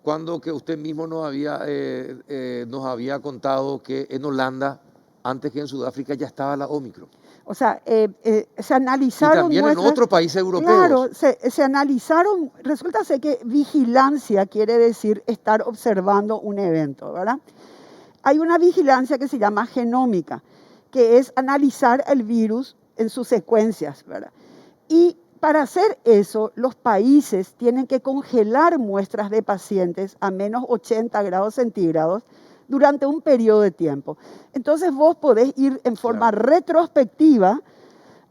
cuando que usted mismo nos había contado que en Holanda, antes que en Sudáfrica, ya estaba la Omicron. O sea, se Y analizaron también en muestras. otros países Claro, europeos. se analizaron, resulta ser que vigilancia quiere decir estar observando un evento, ¿verdad? Hay una vigilancia que se llama genómica, que es analizar el virus en sus secuencias, ¿verdad? Y para hacer eso, los países tienen que congelar muestras de pacientes a menos 80 grados centígrados durante un periodo de tiempo. Entonces vos podés ir en forma retrospectiva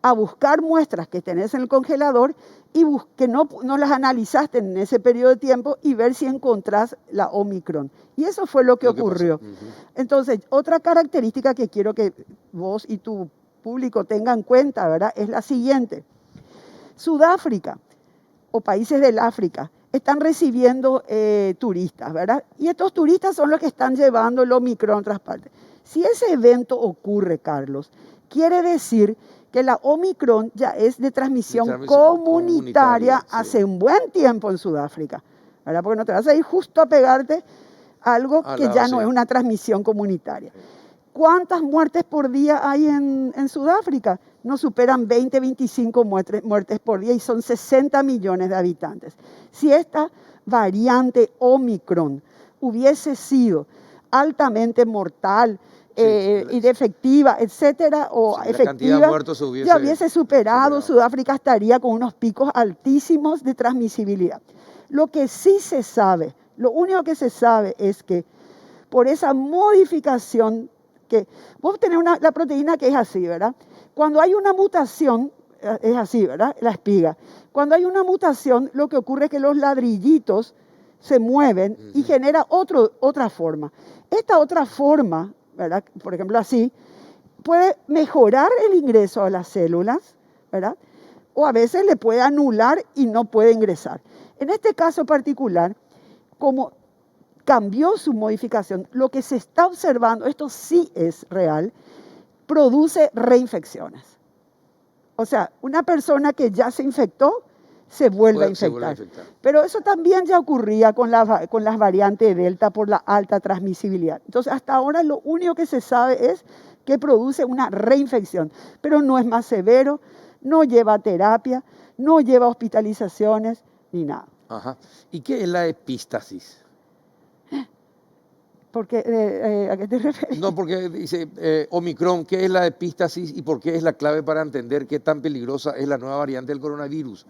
a buscar muestras que tenés en el congelador y que no las analizaste en ese periodo de tiempo y ver si encontrás la Omicron. Y eso fue lo que ocurrió. Entonces, otra característica que quiero que vos y tu público tengan en cuenta, ¿verdad?, es la siguiente. Sudáfrica o países del África están recibiendo turistas, ¿verdad? Y estos turistas son los que están llevando el Omicron a otras partes. Si ese evento ocurre, Carlos, quiere decir que la Omicron ya es de transmisión comunitaria hace un buen tiempo en Sudáfrica, ¿verdad? Porque no te vas a ir justo a pegarte algo que ya no es una transmisión comunitaria. ¿Cuántas muertes por día hay en Sudáfrica? No superan 20, 25 muertes por día y son 60 millones de habitantes. Si esta variante Omicron hubiese sido altamente mortal, inefectiva, etcétera, o efectiva, ya hubiese superado. Sudáfrica estaría con unos picos altísimos de transmisibilidad. Lo que sí se sabe, lo único que se sabe es que por esa modificación, que vos tenés la proteína que es así, ¿verdad? Cuando hay una mutación, es así, ¿verdad? La espiga. Cuando hay una mutación, lo que ocurre es que los ladrillitos se mueven y genera otra forma. Esta otra forma, ¿verdad?, por ejemplo así, puede mejorar el ingreso a las células, ¿verdad?, o a veces le puede anular y no puede ingresar. En este caso particular, como cambió su modificación, lo que se está observando, esto sí es real, produce reinfecciones. O sea, una persona que ya se infectó se vuelve a infectar. Pero eso también ya ocurría con las variantes Delta por la alta transmisibilidad. Entonces, hasta ahora lo único que se sabe es que produce una reinfección, pero no es más severo, no lleva terapia, no lleva hospitalizaciones ni nada. Ajá. ¿Y qué es la epístasis? Porque, ¿a qué te refieres? No, porque dice Omicron, ¿qué es la epístasis y por qué es la clave para entender qué tan peligrosa es la nueva variante del coronavirus?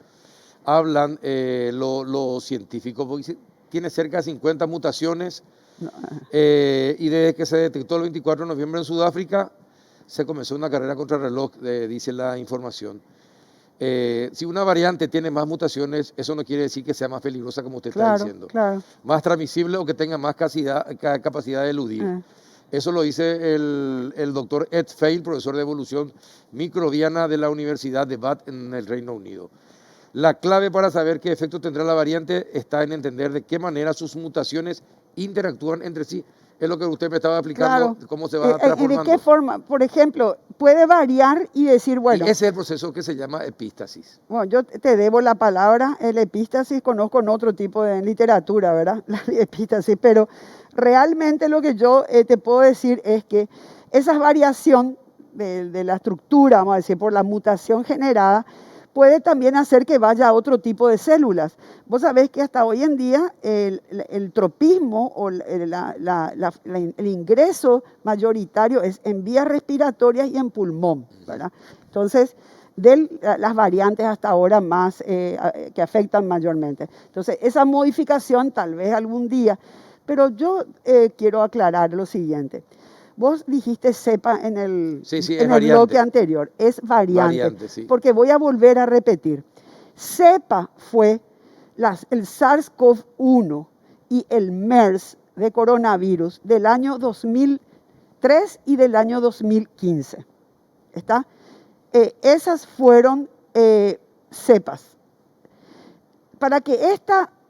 Hablan los científicos, porque tiene cerca de 50 mutaciones y desde que se detectó el 24 de noviembre en Sudáfrica, se comenzó una carrera contra el reloj, dice la información. Si una variante tiene más mutaciones, eso no quiere decir que sea más peligrosa, como usted está diciendo. Claro. Más transmisible o que tenga más capacidad de eludir. Eso lo dice el doctor Ed Feil, profesor de evolución microbiana de la Universidad de Bath en el Reino Unido. La clave para saber qué efecto tendrá la variante está en entender de qué manera sus mutaciones interactúan entre sí. Es lo que usted me estaba explicando, cómo se va transformando. ¿De qué forma? Por ejemplo, puede variar y decir, bueno... Y ese es el proceso que se llama epístasis. Bueno, yo te debo la palabra, el epístasis, conozco en otro tipo de literatura, ¿verdad? La epístasis, pero realmente lo que yo te puedo decir es que esa variación de la estructura, vamos a decir, por la mutación generada, puede también hacer que vaya a otro tipo de células. Vos sabés que hasta hoy en día el tropismo o el ingreso mayoritario es en vías respiratorias y en pulmón, ¿verdad? Entonces, las variantes hasta ahora más que afectan mayormente. Entonces, esa modificación tal vez algún día, pero yo quiero aclarar lo siguiente. Vos dijiste cepa en el bloque anterior, es variante sí. Porque voy a volver a repetir. Cepa fue el SARS-CoV-1 y el MERS de coronavirus del año 2003 y del año 2015. ¿Está? esas fueron cepas. Para que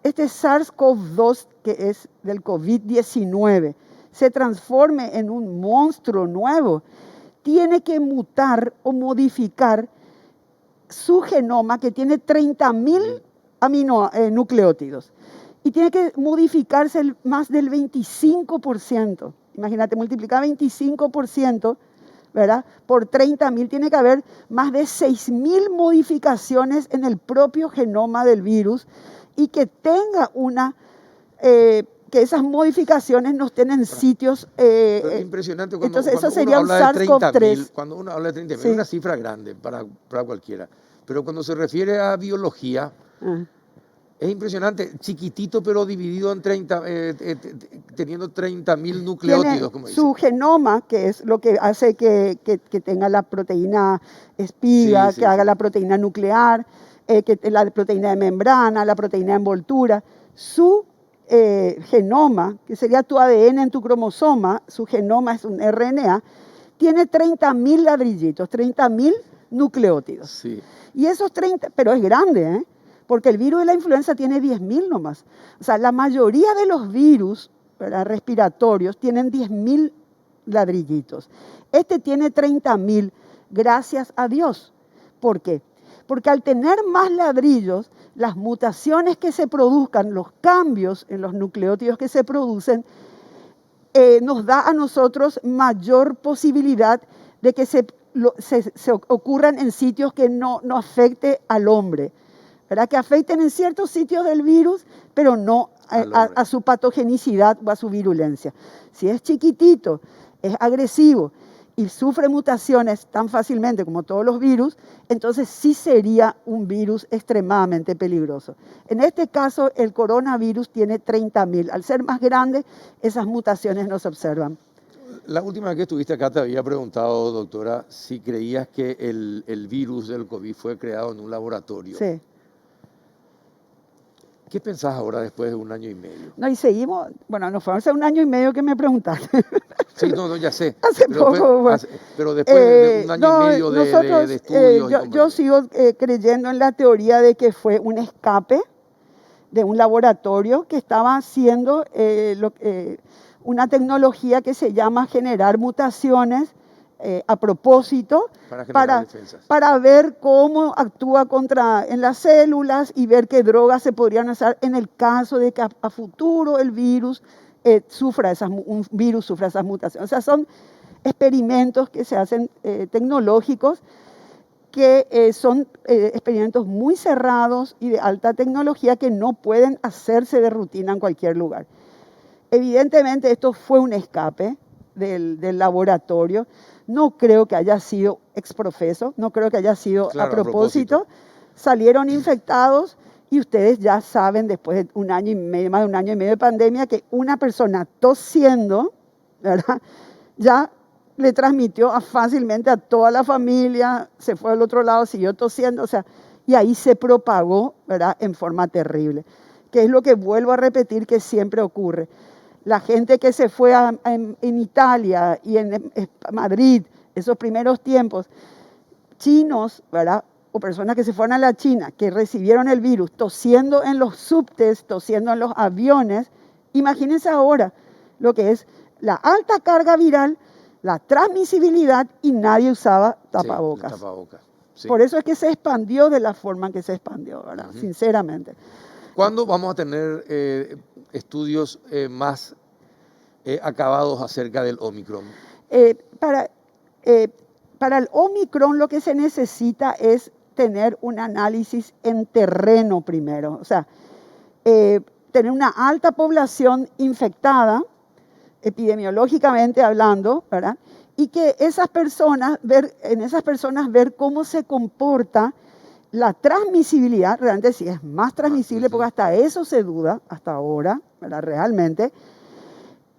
este SARS-CoV-2, que es del COVID-19, se transforme en un monstruo nuevo, tiene que mutar o modificar su genoma, que tiene 30.000 nucleótidos. Y tiene que modificarse más del 25%. Imagínate, multiplicar 25%, ¿verdad? Por 30.000, tiene que haber más de 6.000 modificaciones en el propio genoma del virus y que tenga que esas modificaciones no estén en sitios... Es impresionante entonces cuando eso sería un uno habla de 30.000, SARS-CoV-3. cuando uno habla de 30.000, Sí. es una cifra grande para cualquiera. Pero cuando se refiere a biología, es impresionante, chiquitito pero dividido en 30, teniendo 30.000 nucleótidos, Tiene como dice. su genoma, que es lo que hace que tenga la proteína espiga, Sí, que haga sí. la proteína nuclear, que la proteína de membrana, la proteína de envoltura. Su genoma, que sería tu ADN en tu cromosoma, su genoma es un RNA, tiene 30.000 ladrillitos, 30.000 nucleótidos. Sí. Y esos 30, pero es grande, ¿eh? Porque el virus de la influenza tiene 10.000 nomás. O sea, la mayoría de los virus, ¿verdad?, respiratorios tienen 10.000 ladrillitos. Este tiene 30.000, gracias a Dios. ¿Por qué? Porque al tener más ladrillos, las mutaciones que se produzcan, los cambios en los nucleótidos que se producen, nos da a nosotros mayor posibilidad de que se ocurran en sitios que no afecte al hombre, ¿verdad? Que afecten en ciertos sitios del virus, pero no a su patogenicidad o a su virulencia. Si es chiquitito, es agresivo y sufre mutaciones tan fácilmente como todos los virus, entonces sí sería un virus extremadamente peligroso. En este caso, el coronavirus tiene 30.000. Al ser más grande, esas mutaciones no se observan. La última vez que estuviste acá te había preguntado, doctora, si creías que el virus del COVID fue creado en un laboratorio. Sí. ¿Qué pensás ahora después de 1 año y medio? No, y seguimos, bueno, nos fue hace 1 año y medio que me preguntaste. Sí, no, ya sé. Hace poco, bueno. Pero después de 1 año y medio de estudios. Yo sigo creyendo en la teoría de que fue un escape de un laboratorio que estaba haciendo una tecnología que se llama generar mutaciones a propósito para ver cómo actúa en las células y ver qué drogas se podrían usar en el caso de que a futuro el virus sufra esas mutaciones. O sea, son experimentos que se hacen tecnológicos que son experimentos muy cerrados y de alta tecnología que no pueden hacerse de rutina en cualquier lugar. Evidentemente esto fue un escape del laboratorio. No creo que haya sido exprofeso, no creo que haya sido a propósito. Salieron infectados y ustedes ya saben, después de 1 año y medio, más de 1 año y medio de pandemia, que una persona tosiendo, ¿verdad?, ya le transmitió fácilmente a toda la familia, se fue al otro lado, siguió tosiendo, o sea, y ahí se propagó, ¿verdad?, en forma terrible, que es lo que vuelvo a repetir que siempre ocurre. La gente que se fue en Italia y en Madrid, esos primeros tiempos, chinos, ¿verdad?, o personas que se fueron a la China, que recibieron el virus tosiendo en los subtes, tosiendo en los aviones, imagínense ahora lo que es la alta carga viral, la transmisibilidad y nadie usaba tapabocas. Sí, tapabocas. Sí. Por eso es que se expandió de la forma en que se expandió, ¿verdad? Sinceramente. ¿Cuándo vamos a tener estudios más acabados acerca del Omicron? Para el Omicron lo que se necesita es tener un análisis en terreno primero, o sea, tener una alta población infectada, epidemiológicamente hablando, ¿verdad? Y que en esas personas ver cómo se comporta la transmisibilidad, realmente si es más transmisible, porque hasta eso se duda, hasta ahora, ¿verdad?, realmente,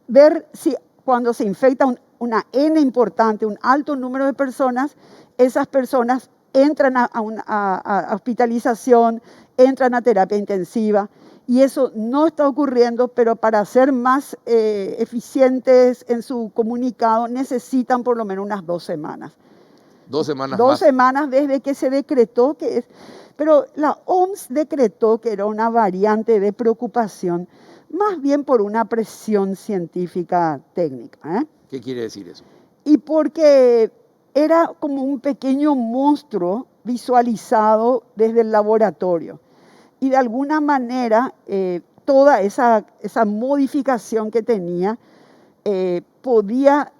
ver si cuando se infecta una N importante, un alto número de personas, esas personas entran a hospitalización, entran a terapia intensiva, y eso no está ocurriendo, pero para ser más eficientes en su comunicado necesitan por lo menos unas 2 semanas. 2 semanas Dos más. semanas desde que se decretó que es... Pero la OMS decretó que era una variante de preocupación, más bien por una presión científica técnica, ¿eh? ¿Qué quiere decir eso? Y porque era como un pequeño monstruo visualizado desde el laboratorio. Y de alguna manera, toda esa modificación que tenía podía,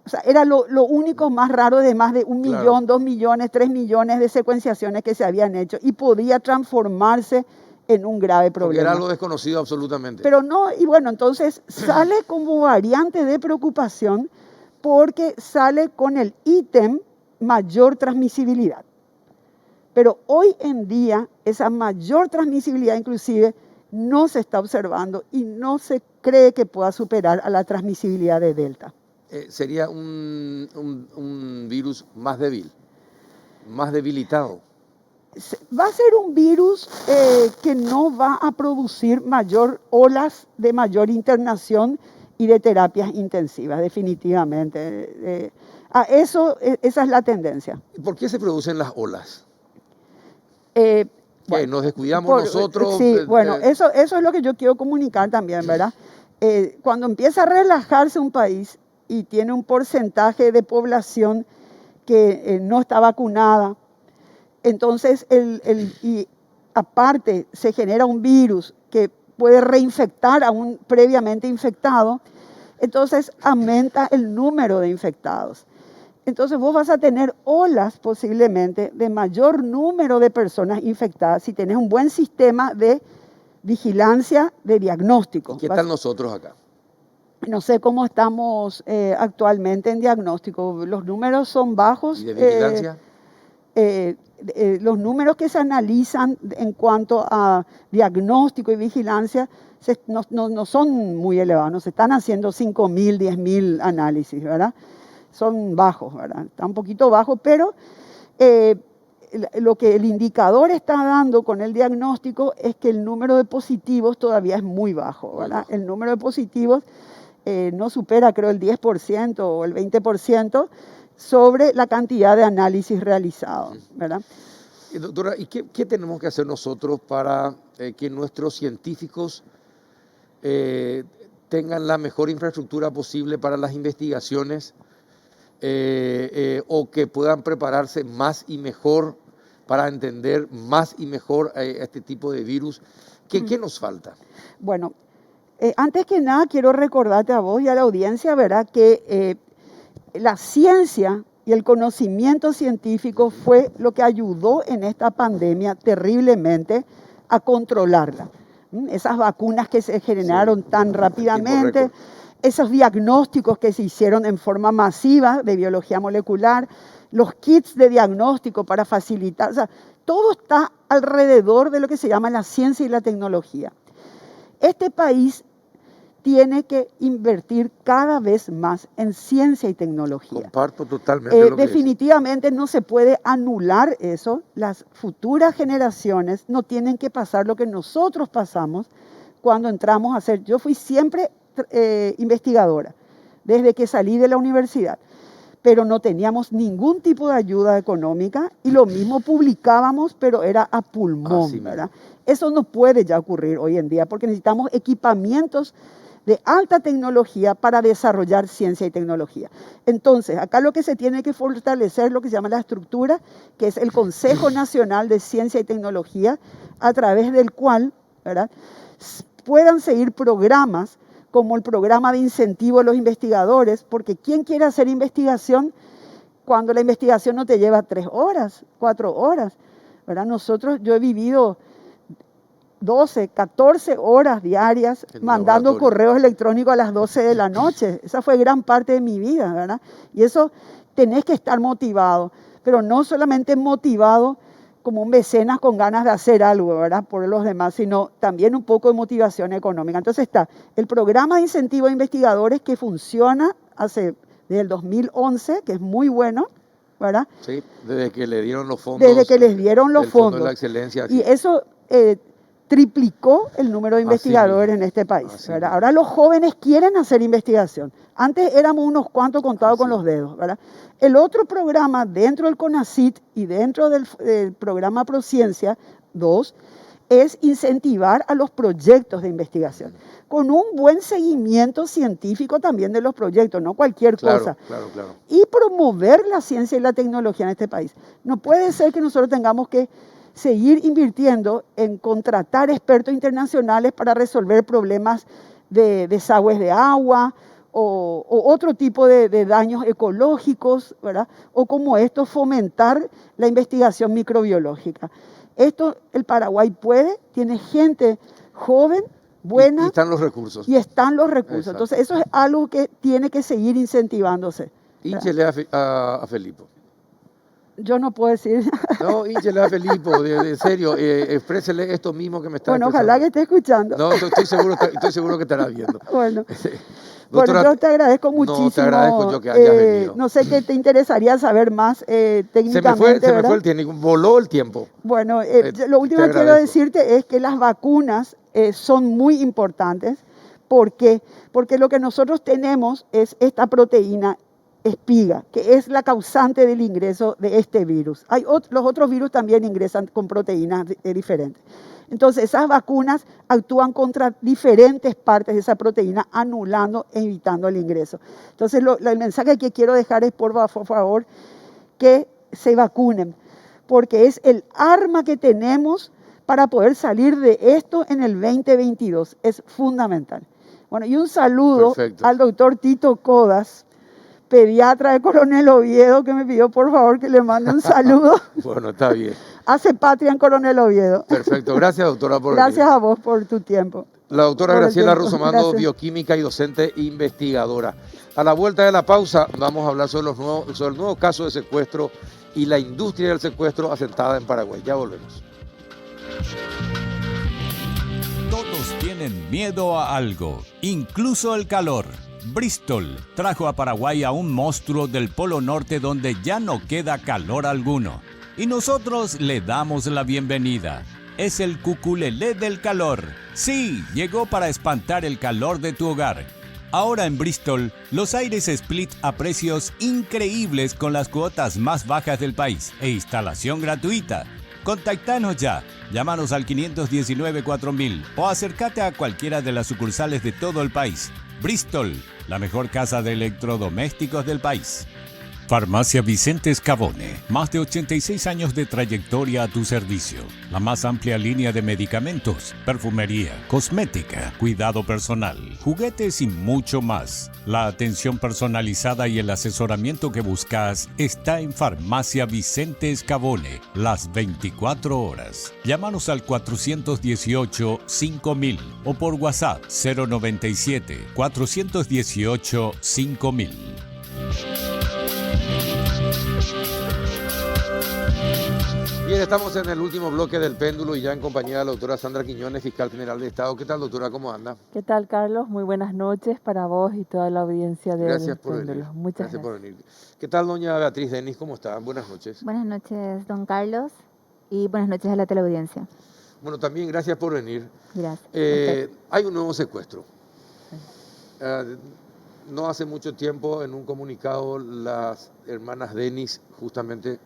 o sea, era lo único más raro de más de 1 Claro. millón, 2 millones, 3 millones de secuenciaciones que se habían hecho y podía transformarse en un grave Porque problema. era algo desconocido absolutamente. Pero no, y bueno, entonces sale como variante de preocupación porque sale con el ítem mayor transmisibilidad. Pero hoy en día esa mayor transmisibilidad inclusive no se está observando y no se cree que pueda superar a la transmisibilidad de Delta. Sería un virus más débil, más debilitado. Va a ser un virus que no va a producir olas de mayor internación y de terapias intensivas, definitivamente. Esa es la tendencia. ¿Por qué se producen las olas? Bueno, ¿Nos descuidamos nosotros? Sí, bueno, eso es lo que yo quiero comunicar también, ¿verdad? Cuando empieza a relajarse un país y tiene un porcentaje de población que no está vacunada, entonces y aparte se genera un virus que puede reinfectar a un previamente infectado, entonces aumenta el número de infectados. Entonces vos vas a tener olas posiblemente de mayor número de personas infectadas si tenés un buen sistema de vigilancia, de diagnóstico. ¿Qué tal nosotros acá? No sé cómo estamos actualmente en diagnóstico. Los números son bajos. ¿Y de vigilancia? Los números que se analizan en cuanto a diagnóstico y vigilancia no son muy elevados. No se están haciendo 5.000, 10.000 análisis, ¿verdad? Son bajos, ¿verdad? Está un poquito bajo, pero lo que el indicador está dando con el diagnóstico es que el número de positivos todavía es muy bajo, ¿verdad? El número de positivos no supera, creo, el 10% o el 20% sobre la cantidad de análisis realizados, ¿verdad? Doctora, ¿y qué tenemos que hacer nosotros para que nuestros científicos tengan la mejor infraestructura posible para las investigaciones o que puedan prepararse más y mejor para entender más y mejor este tipo de virus? ¿Qué nos falta? Bueno, antes que nada quiero recordarte a vos y a la audiencia, ¿verdad?, que la ciencia y el conocimiento científico fue lo que ayudó en esta pandemia terriblemente a controlarla. Esas vacunas que se generaron tan rápidamente, esos diagnósticos que se hicieron en forma masiva de biología molecular, los kits de diagnóstico para facilitar, o sea, todo está alrededor de lo que se llama la ciencia y la tecnología. Este país tiene que invertir cada vez más en ciencia y tecnología. Comparto totalmente lo que definitivamente no se puede anular eso. Las futuras generaciones no tienen que pasar lo que nosotros pasamos cuando entramos a hacer. Yo fui siempre investigadora desde que salí de la universidad, pero no teníamos ningún tipo de ayuda económica y lo mismo publicábamos, pero era a pulmón, ¿verdad? Eso no puede ya ocurrir hoy en día porque necesitamos equipamientos de alta tecnología para desarrollar ciencia y tecnología. Entonces, acá lo que se tiene que fortalecer es lo que se llama la estructura, que es el Consejo Nacional de Ciencia y Tecnología, a través del cual, ¿verdad?, puedan seguir programas como el programa de incentivo a los investigadores, porque ¿quién quiere hacer investigación cuando la investigación no te lleva 3 horas, 4 horas? ¿Verdad? Yo he vivido 12, 14 horas diarias mandando correos electrónicos a las 12 de la noche. Esa fue gran parte de mi vida, ¿verdad? Y eso tenés que estar motivado, pero no solamente motivado como un mecenas con ganas de hacer algo, ¿verdad?, por los demás, sino también un poco de motivación económica. Entonces está el programa de incentivo a investigadores que funciona desde el 2011, que es muy bueno, ¿verdad? Sí, desde que le dieron los fondos. Desde que les dieron los fondos. Fondo de la Excelencia. Y eso triplicó el número de investigadores en este país, ¿verdad? Ahora los jóvenes quieren hacer investigación. Antes éramos unos cuantos contados con los dedos, ¿verdad? El otro programa dentro del CONACYT y dentro del programa Prociencia 2 es incentivar a los proyectos de investigación, con un buen seguimiento científico también de los proyectos, no cualquier cosa. Claro. Y promover la ciencia y la tecnología en este país. No puede ser que nosotros tengamos que seguir invirtiendo en contratar expertos internacionales para resolver problemas de desagües de agua o otro tipo de daños ecológicos, ¿verdad? O como esto, fomentar la investigación microbiológica. Esto el Paraguay puede, tiene gente joven, buena. Y están los recursos. Y están los recursos. Exacto. Entonces eso es algo que tiene que seguir incentivándose. Hínchele a Felipe. Yo no puedo decir. No, hínchele a Felipe, de serio, exprésele esto mismo que me está Bueno, expresando. ojalá que esté escuchando. No, estoy seguro que estará viendo. Bueno. Doctora, Bueno, yo te agradezco muchísimo. No, te agradezco yo que hayas venido. No sé qué te interesaría saber más técnicamente. Se me fue el tiempo, voló el tiempo. Bueno, lo último que quiero decirte es que las vacunas son muy importantes. ¿Por qué? Porque lo que nosotros tenemos es esta proteína espiga, que es la causante del ingreso de este virus. Los otros virus también ingresan con proteínas diferentes. Entonces, esas vacunas actúan contra diferentes partes de esa proteína, anulando e evitando el ingreso. Entonces, el mensaje que quiero dejar es, por favor, que se vacunen, porque es el arma que tenemos para poder salir de esto en el 2022. Es fundamental. Bueno, y un saludo al doctor Tito Codas, pediatra de Coronel Oviedo, que me pidió por favor que le mande un saludo. Bueno, está bien. Hace patria en Coronel Oviedo. Perfecto, gracias doctora por Gracias a vos por tu tiempo. La doctora Graciela Russomando, bioquímica y docente investigadora. A la vuelta de la pausa vamos a hablar sobre el nuevo caso de secuestro y la industria del secuestro asentada en Paraguay. Ya volvemos. Todos tienen miedo a algo, incluso el calor. Bristol trajo a Paraguay a un monstruo del Polo Norte donde ya no queda calor alguno. Y nosotros le damos la bienvenida. Es el Cuculelé del calor. Sí, llegó para espantar el calor de tu hogar. Ahora en Bristol, los aires split a precios increíbles con las cuotas más bajas del país e instalación gratuita. Contactanos ya, llámanos al 519-4000 o acércate a cualquiera de las sucursales de todo el país. Bristol, la mejor casa de electrodomésticos del país. Farmacia Vicente Scavone, más de 86 años de trayectoria a tu servicio. La más amplia línea de medicamentos, perfumería, cosmética, cuidado personal, juguetes y mucho más. La atención personalizada y el asesoramiento que buscas está en Farmacia Vicente Scavone, las 24 horas. Llámanos al 418-5000 o por WhatsApp 097-418-5000. Bien, estamos en el último bloque del péndulo y ya en compañía de la doctora Sandra Quiñones, fiscal general de Estado. ¿Qué tal, doctora? ¿Cómo anda? ¿Qué tal, Carlos? Muy buenas noches para vos y toda la audiencia del Gracias por péndulo. venir. Muchas gracias por venir. ¿Qué tal, doña Beatriz Denis? ¿Cómo está? Buenas noches. Buenas noches, don Carlos, y buenas noches a la teleaudiencia. Bueno, también gracias por venir. Gracias. Hay un nuevo secuestro. No hace mucho tiempo, en un comunicado, las hermanas Denis justamente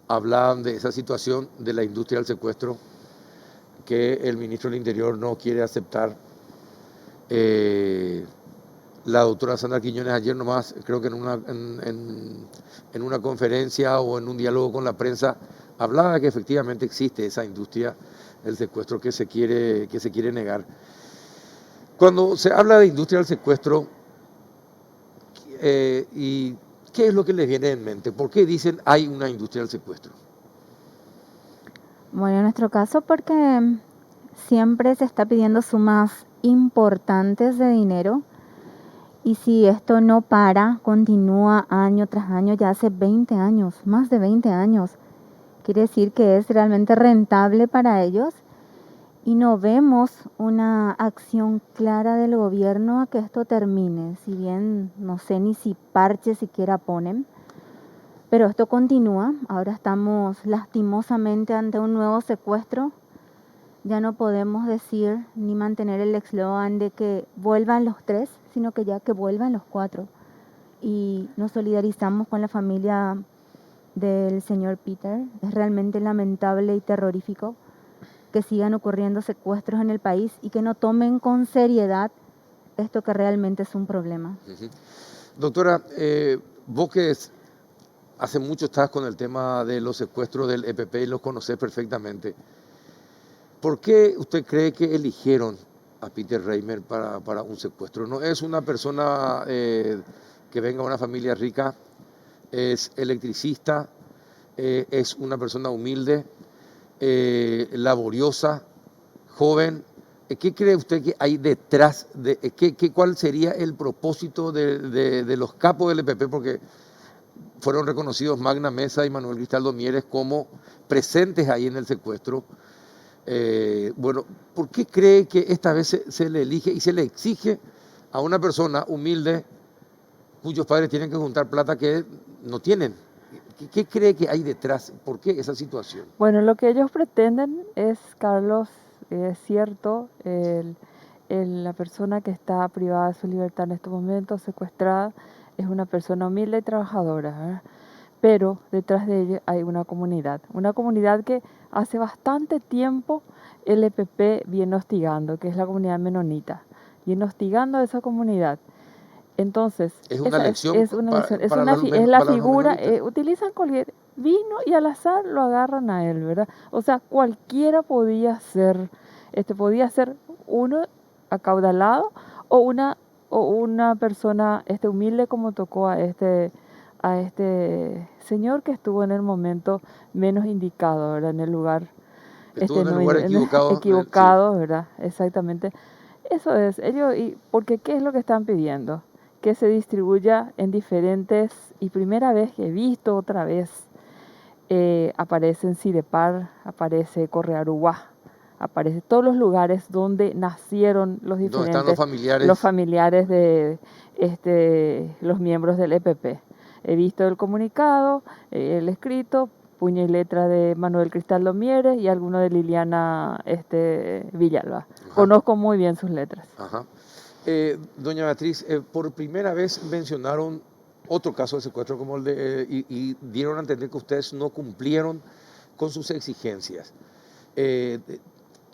hablaban de esa situación de la industria del secuestro que el ministro del Interior no quiere aceptar. La doctora Sandra Quiñones ayer nomás, creo que en una conferencia o en un diálogo con la prensa, hablaba de que efectivamente existe esa industria del secuestro que se quiere negar. Cuando se habla de industria del secuestro, ¿y qué es lo que les viene en mente? ¿Por qué dicen hay una industria del secuestro? Bueno, en nuestro caso porque siempre se está pidiendo sumas importantes de dinero y si esto no para, continúa año tras año, ya hace 20 años, más de 20 años, quiere decir que es realmente rentable para ellos y no vemos una acción clara del gobierno a que esto termine, si bien no sé ni si parche siquiera ponen, pero esto continúa. Ahora estamos lastimosamente ante un nuevo secuestro Ya no podemos decir ni mantener el eslogan de que vuelvan los 3, sino que ya que vuelvan los 4. Y nos solidarizamos con la familia del señor Peter. Es realmente lamentable y terrorífico que sigan ocurriendo secuestros en el país y que no tomen con seriedad esto que realmente es un problema. Doctora, vos que hace mucho estás con el tema de los secuestros del EPP y los conocés perfectamente, ¿por qué usted cree que eligieron a Peter Reimer para un secuestro? No es una persona que venga de una familia rica, es electricista, es una persona humilde, laboriosa, joven. ¿Qué cree usted que hay detrás? ¿Cuál sería el propósito de los capos del EPP? Porque fueron reconocidos Magna Mesa y Manuel Cristaldo Mieres como presentes ahí en el secuestro. Bueno, ¿por qué cree que esta vez se le elige y se le exige a una persona humilde cuyos padres tienen que juntar plata que no tienen? ¿Qué cree que hay detrás? ¿Por qué esa situación? Bueno, lo que ellos pretenden es, Carlos, es cierto, la persona que está privada de su libertad en estos momentos, secuestrada, es una persona humilde y trabajadora, ¿verdad? Pero detrás de ella hay una comunidad que hace bastante tiempo el EPP viene hostigando, que es la comunidad menonita, viene hostigando a esa comunidad. Entonces, Es una esa lección es una lección, es para la los figura, menonitas. utilizan cualquier vino y al azar lo agarran a él, ¿verdad? O sea, cualquiera podía ser uno acaudalado o una persona humilde como tocó a este señor que estuvo en el momento menos indicado, ¿verdad? En el lugar Estuvo en el no, lugar equivocado. Sí, equivocado, ¿verdad? Exactamente. Eso es, porque ¿qué es lo que están pidiendo? Que se distribuya en diferentes, y primera vez que he visto otra vez, aparece en Sidepar, aparece Correaruá, aparece todos los lugares donde nacieron ¿dónde están los los familiares? familiares de los miembros del EPP. He visto el comunicado, el escrito, puño y letra de Manuel Cristaldo Mieres y alguno de Liliana Villalba. Ajá, Conozco muy bien sus letras. ajá. Doña Beatriz, por primera vez mencionaron otro caso de secuestro como el de, y dieron a entender que ustedes no cumplieron con sus exigencias. Eh,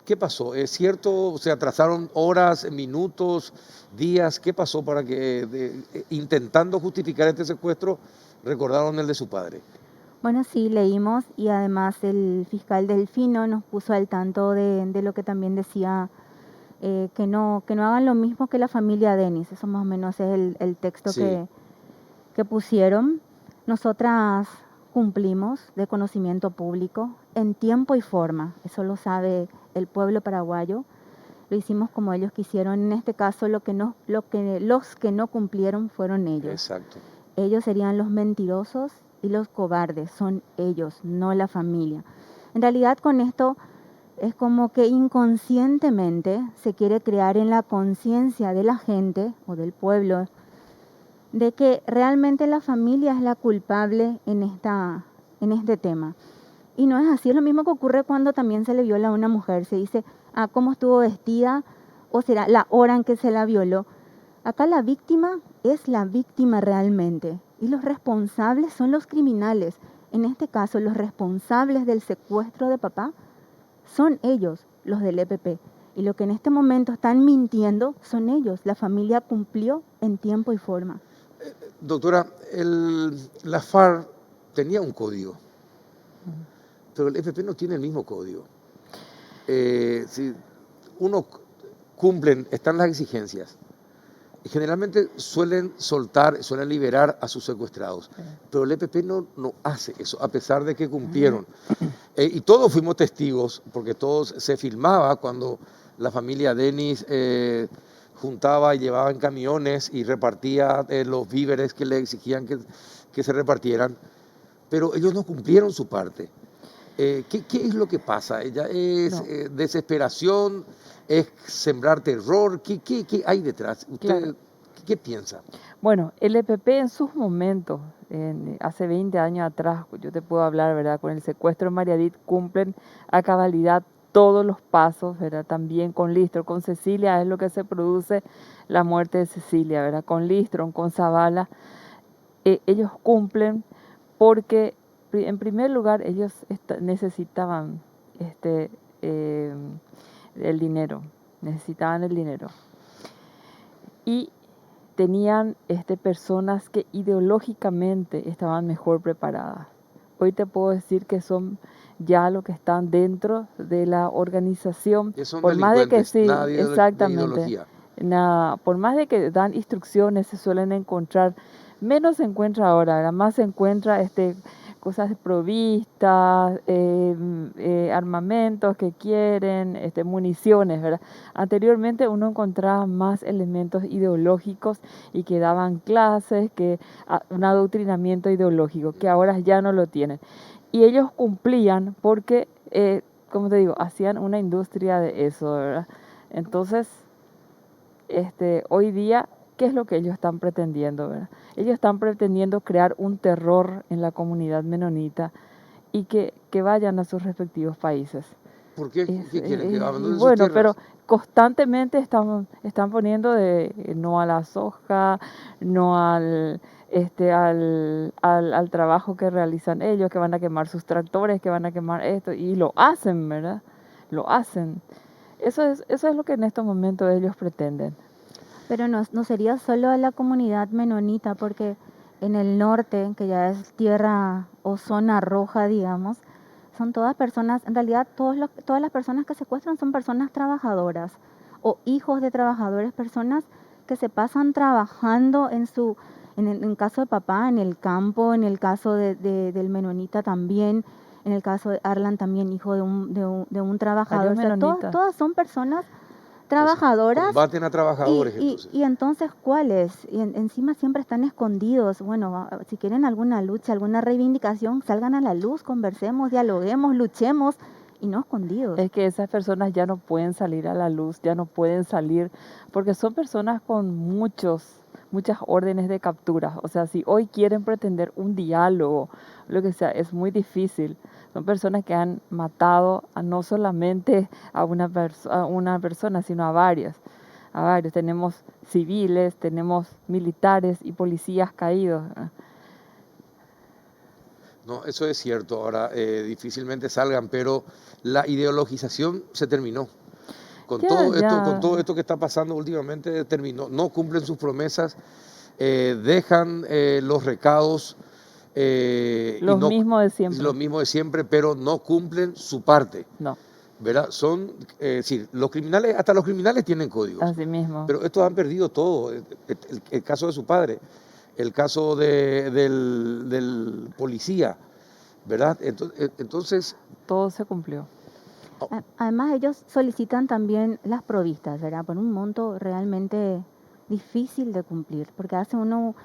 ¿Qué pasó? ¿Es cierto? ¿Se atrasaron horas, minutos, días? ¿Qué pasó para que, intentando justificar este secuestro, recordaron el de su padre? Bueno, sí, leímos y además el fiscal Delfino nos puso al tanto de lo que también decía, que no hagan lo mismo que la familia Denis. Eso más o menos es el texto Sí, que pusieron. Nosotras cumplimos de conocimiento público en tiempo y forma. Eso lo sabe el pueblo paraguayo. Lo hicimos como ellos quisieron. En este caso, los que no cumplieron fueron ellos. exacto. Ellos serían los mentirosos y los cobardes, son ellos, no la familia. En realidad con esto es como que inconscientemente se quiere crear en la conciencia de la gente o del pueblo de que realmente la familia es la culpable en este tema. Y no es así, es lo mismo que ocurre cuando también se le viola a una mujer. Se dice, cómo estuvo vestida, o será la hora en que se la violó. Acá la víctima es la víctima realmente y los responsables son los criminales. En este caso, los responsables del secuestro de papá son ellos, los del EPP. Y lo que en este momento están mintiendo son ellos. La familia cumplió en tiempo y forma. Doctora, la FARC tenía un código, pero el EPP no tiene el mismo código. Si uno cumplen, están las exigencias. Generalmente suelen suelen liberar a sus secuestrados, pero el EPP no hace eso, a pesar de que cumplieron. Y todos fuimos testigos, porque todos se filmaba cuando la familia Denis juntaba y llevaba en camiones y repartía los víveres que le exigían que se repartieran, pero ellos no cumplieron su parte. ¿Qué es lo que pasa? ¿Ella es No, desesperación? ¿Es sembrar terror? ¿Qué hay detrás? ¿Usted claro. qué piensa? Bueno, el EPP en sus momentos, hace 20 años atrás, yo te puedo hablar, ¿verdad? Con el secuestro de Mariadit cumplen a cabalidad todos los pasos, ¿verdad? También con Listron, con Cecilia es lo que se produce la muerte de Cecilia, ¿verdad? Con Listron, con Zavala, ellos cumplen porque en primer lugar ellos necesitaban eh, el dinero, necesitaban el dinero. Y tenían personas que ideológicamente estaban mejor preparadas. Hoy te puedo decir que son ya los que están dentro de la organización. Que son por más de que delincuentes, sí, nada de exactamente, ideología. nada, por más de que dan instrucciones, se suelen encontrar, menos se encuentra ahora, ¿verdad? Más se encuentra cosas provistas, armamentos que quieren, municiones, ¿verdad? Anteriormente uno encontraba más elementos ideológicos y que daban clases, un adoctrinamiento ideológico, que ahora ya no lo tienen. Y ellos cumplían porque, como te digo, hacían una industria de eso, ¿verdad? Entonces, hoy día, ¿qué es lo que ellos están pretendiendo, verdad? Ellos están pretendiendo crear un terror en la comunidad menonita y que vayan a sus respectivos países. ¿Por qué? ¿Qué quieren? ¿Que Y abandonen sus bueno, tierras? pero constantemente están poniendo no a la soja, no al trabajo que realizan ellos, que van a quemar sus tractores, que van a quemar esto, y lo hacen, ¿verdad? Lo hacen. Eso es lo que en estos momentos ellos pretenden. Pero no sería solo a la comunidad menonita, porque en el norte, que ya es tierra o zona roja, digamos, son todas personas, en realidad todas las personas que secuestran son personas trabajadoras o hijos de trabajadores, personas que se pasan trabajando en el caso de papá, en el campo, en el caso del menonita también, en el caso de Arlan también, hijo de un trabajador. O sea, todas son personas trabajadoras. Combaten a trabajadores, entonces. Y entonces, ¿cuáles? Y encima siempre están escondidos. Bueno, si quieren alguna lucha, alguna reivindicación, salgan a la luz, conversemos, dialoguemos, luchemos, y no escondidos. Es que esas personas ya no pueden salir a la luz, ya no pueden salir, porque son personas con muchas órdenes de captura. O sea, si hoy quieren pretender un diálogo, lo que sea, es muy difícil. Son personas que han matado no solamente a una persona, sino a varias. Tenemos civiles, tenemos militares y policías caídos. No, eso es cierto. Ahora difícilmente salgan, pero la ideologización se terminó. Con todo esto que está pasando últimamente terminó. No cumplen sus promesas, dejan los recados. Los mismos de siempre. Lo mismo de siempre, pero no cumplen su parte. No. ¿Verdad? Son, los criminales, hasta los criminales tienen códigos. Así mismo. Pero estos han perdido todo. El caso de su padre, el caso del policía, ¿verdad? Entonces... Todo se cumplió. Además, ellos solicitan también las provistas, ¿verdad? Por un monto realmente difícil de cumplir, porque nosotros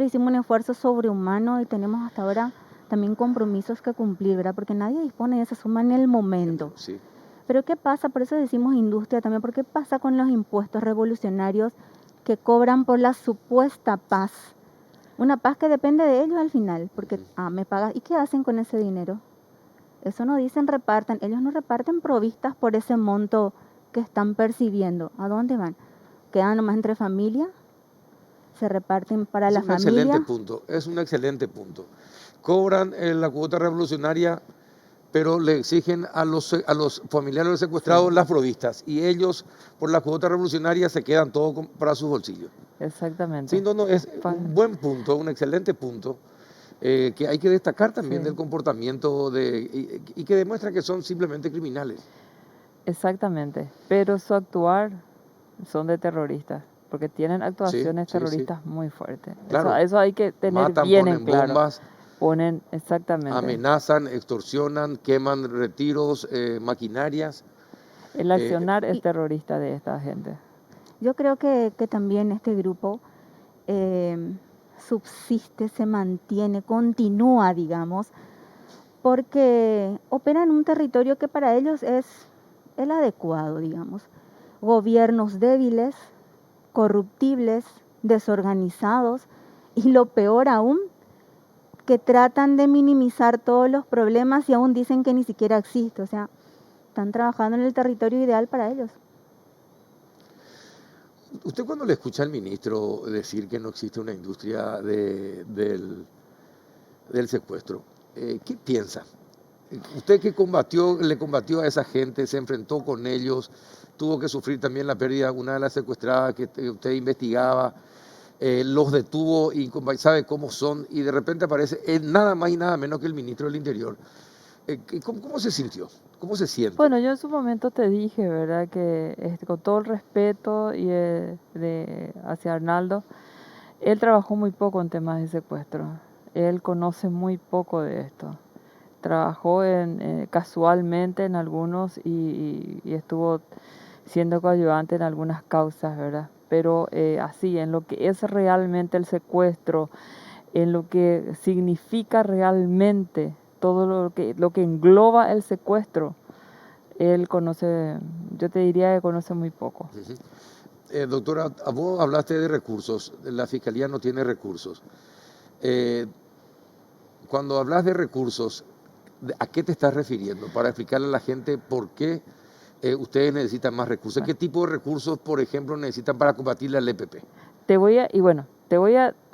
hicimos un esfuerzo sobrehumano y tenemos hasta ahora también compromisos que cumplir, ¿verdad? Porque nadie dispone de esa suma en el momento. Sí. Pero ¿qué pasa? Por eso decimos industria también, porque ¿qué pasa con los impuestos revolucionarios que cobran por la supuesta paz? Una paz que depende de ellos al final, porque, me pagas, ¿y qué hacen con ese dinero? Eso no dicen repartan, ellos no reparten provistas por ese monto que están percibiendo. ¿A dónde van? ¿Quedan nomás entre familia? ¿Se reparten para la familia? Es un excelente punto. Cobran la cuota revolucionaria, pero le exigen a los familiares de los secuestrados las provistas, y ellos por la cuota revolucionaria se quedan todo para sus bolsillos. Exactamente. Sí, no, es un buen punto, un excelente punto, que hay que destacar también del comportamiento y que demuestra que son simplemente criminales. Exactamente, pero su actuar son de terroristas, porque tienen actuaciones terroristas muy fuertes. Claro. Eso hay que tener Matan, bien ponen en claro. Bombas, ponen, exactamente. Amenazan, extorsionan, queman retiros, maquinarias. El accionar es terrorista de esta gente. Yo creo que también este grupo subsiste, se mantiene, continúa, digamos, porque opera en un territorio que para ellos es el adecuado, digamos. Gobiernos débiles, corruptibles, desorganizados, y lo peor aún, que tratan de minimizar todos los problemas y aún dicen que ni siquiera existe. O sea, están trabajando en el territorio ideal para ellos. Usted cuando le escucha al ministro decir que no existe una industria del secuestro, ¿qué piensa? Usted que le combatió a esa gente, se enfrentó con ellos, tuvo que sufrir también la pérdida de una de las secuestradas que usted investigaba, los detuvo y sabe cómo son, y de repente aparece nada más y nada menos que el ministro del Interior. ¿Cómo se sintió? ¿Cómo se siente? Bueno, yo en su momento te dije, ¿verdad? Que con todo el respeto y hacia Arnaldo, él trabajó muy poco en temas de secuestro. Él conoce muy poco de esto. Trabajó casualmente en algunos y estuvo siendo coadyuvante en algunas causas, ¿verdad? Pero así, en lo que es realmente el secuestro, en lo que significa realmente todo lo que engloba el secuestro, él conoce, yo te diría que conoce muy poco. Doctora, vos hablaste de recursos, la Fiscalía no tiene recursos. Cuando hablas de recursos, ¿a qué te estás refiriendo? Para explicarle a la gente por qué ustedes necesitan más recursos. ¿Qué tipo de recursos, por ejemplo, necesitan para combatir al EPP?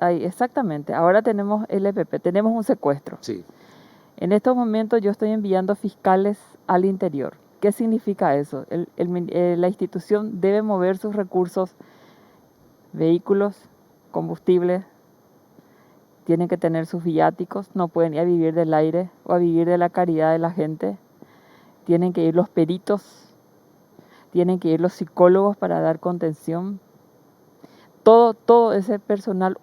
Exactamente, ahora tenemos el EPP, tenemos un secuestro. Sí. En estos momentos yo estoy enviando fiscales al interior. ¿Qué significa eso? La institución debe mover sus recursos, vehículos, combustible, tienen que tener sus viáticos, no pueden ir a vivir del aire o a vivir de la caridad de la gente. Tienen que ir los peritos, tienen que ir los psicólogos para dar contención. Todo ese personal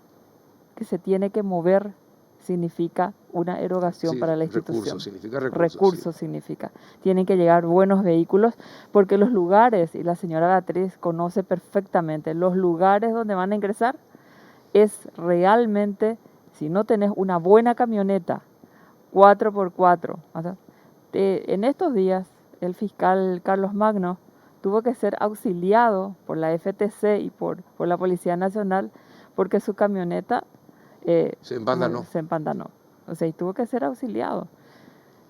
que se tiene que mover significa una erogación para la institución. Recursos, significa recursos. Recursos significa. Tienen que llegar buenos vehículos porque los lugares, y la señora Beatriz conoce perfectamente, los lugares donde van a ingresar es realmente, si no tenés una buena camioneta 4x4, en estos días el fiscal Carlos Magno tuvo que ser auxiliado por la FTC y por la Policía Nacional porque su camioneta se empantanó. O sea, y tuvo que ser auxiliado.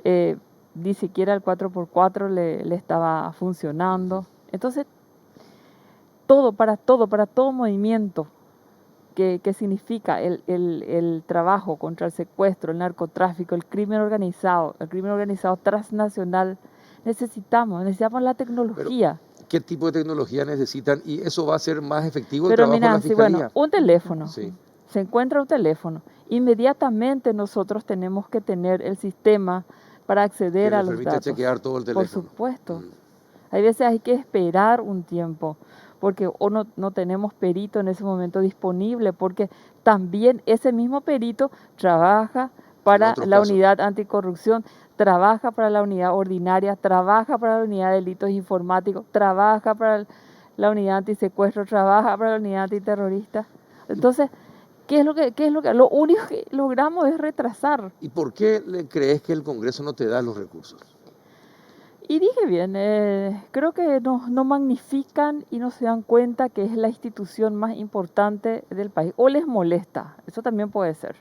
Ni siquiera el 4x4 le estaba funcionando. Entonces, para todo movimiento que significa el trabajo contra el secuestro, el narcotráfico, el crimen organizado transnacional, necesitamos la tecnología. Pero, ¿qué tipo de tecnología necesitan? Y eso va a ser más efectivo Pero el trabajo de la Fiscalía. un teléfono. Sí. Se encuentra un teléfono. Inmediatamente nosotros tenemos que tener el sistema para acceder a los datos. Que le permite chequear todo el teléfono. Por supuesto. Hay veces hay que esperar un tiempo porque no tenemos perito en ese momento disponible, porque también ese mismo perito trabaja para la unidad anticorrupción, trabaja para la unidad ordinaria, trabaja para la unidad de delitos informáticos, trabaja para la unidad antisecuestro, trabaja para la unidad antiterrorista. Entonces, lo único que logramos es retrasar. ¿Y por qué crees que el Congreso no te da los recursos? Y dije bien, creo que no magnifican y no se dan cuenta que es la institución más importante del país. O les molesta, eso también puede ser.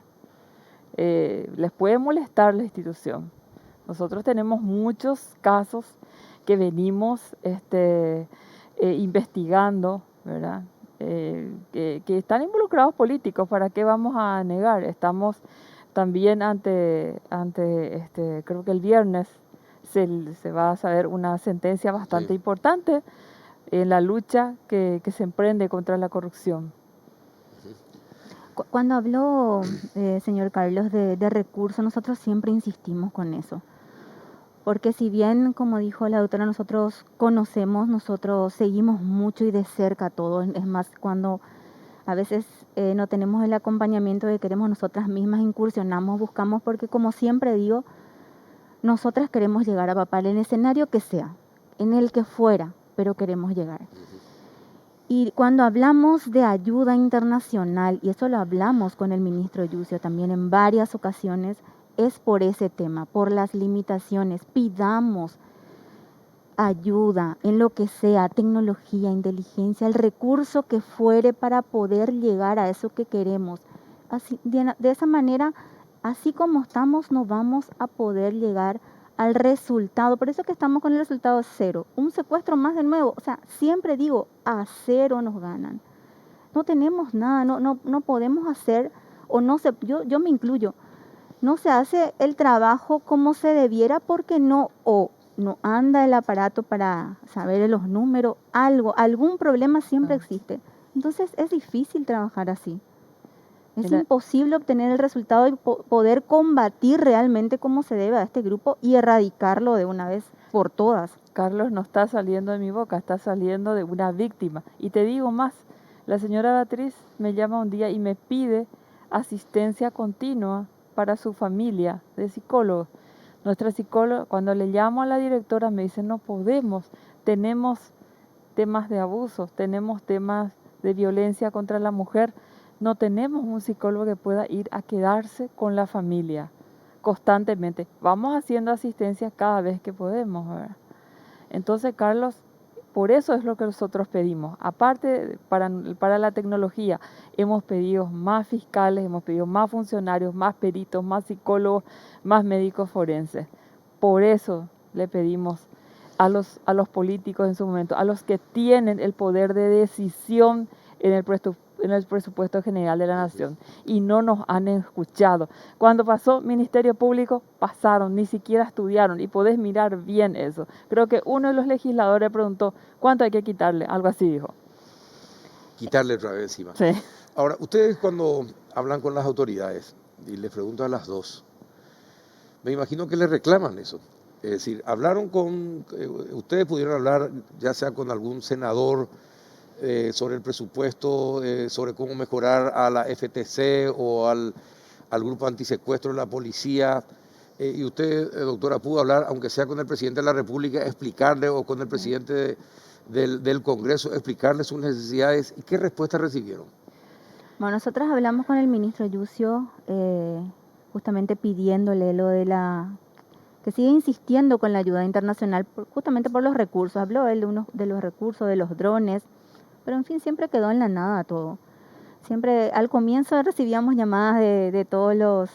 Les puede molestar la institución. Nosotros tenemos muchos casos que venimos investigando, ¿verdad? Que están involucrados políticos, ¿para qué vamos a negar? Estamos también creo que el viernes se va a saber una sentencia bastante importante en la lucha que se emprende contra la corrupción. Cuando habló, señor Carlos, de recursos, nosotros siempre insistimos con eso. Porque si bien, como dijo la doctora, nosotros seguimos mucho y de cerca todo. Es más, cuando a veces no tenemos el acompañamiento que queremos, nosotras mismas incursionamos, buscamos, porque como siempre digo, nosotras queremos llegar a papá en el escenario que sea, en el que fuera, pero queremos llegar. Y cuando hablamos de ayuda internacional, y eso lo hablamos con el ministro Yucio también en varias ocasiones, es por ese tema, por las limitaciones. Pidamos ayuda en lo que sea, tecnología, inteligencia, el recurso que fuere para poder llegar a eso que queremos. Así, de esa manera, así como estamos, no vamos a poder llegar al resultado. Por eso que estamos con el resultado 0. Un secuestro más de nuevo. O sea, siempre digo, a 0 nos ganan. No tenemos nada, no podemos hacer, o no se, yo me incluyo, no se hace el trabajo como se debiera porque no anda el aparato para saber los números, algún problema siempre existe. Entonces es difícil trabajar así. Es imposible obtener el resultado y poder combatir realmente como se debe a este grupo y erradicarlo de una vez por todas. Carlos, no está saliendo de mi boca, está saliendo de una víctima. Y te digo más, la señora Beatriz me llama un día y me pide asistencia continua para su familia de psicólogos. Nuestra psicóloga, cuando le llamo a la directora, me dice, no podemos, tenemos temas de abuso, tenemos temas de violencia contra la mujer, no tenemos un psicólogo que pueda ir a quedarse con la familia constantemente. Vamos haciendo asistencia cada vez que podemos, ¿verdad? Entonces, Carlos, por eso es lo que nosotros pedimos. Aparte, para la tecnología, hemos pedido más fiscales, hemos pedido más funcionarios, más peritos, más psicólogos, más médicos forenses. Por eso le pedimos a los políticos en su momento, a los que tienen el poder de decisión en el presupuesto general de la Nación, y no nos han escuchado. Cuando pasó Ministerio Público, pasaron, ni siquiera estudiaron, y podés mirar bien eso. Creo que uno de los legisladores preguntó, ¿cuánto hay que quitarle? Algo así dijo. Quitarle otra vez encima. Sí. Ahora, ustedes cuando hablan con las autoridades y les preguntan a las dos, me imagino que les reclaman eso. Es decir, hablaron con, ustedes pudieron hablar ya sea con algún senador sobre el presupuesto, sobre cómo mejorar a la FTC o al grupo antisecuestro de la policía. Y usted, doctora, pudo hablar, aunque sea con el presidente de la República, explicarle, o con el presidente del Congreso, explicarle sus necesidades. ¿Y qué respuesta recibieron? Bueno, nosotros hablamos con el ministro Yucio, justamente pidiéndole lo de que sigue insistiendo con la ayuda internacional, justamente por los recursos. Habló él de los recursos, de los drones, pero en fin, siempre quedó en la nada todo. Siempre, al comienzo recibíamos llamadas de todos los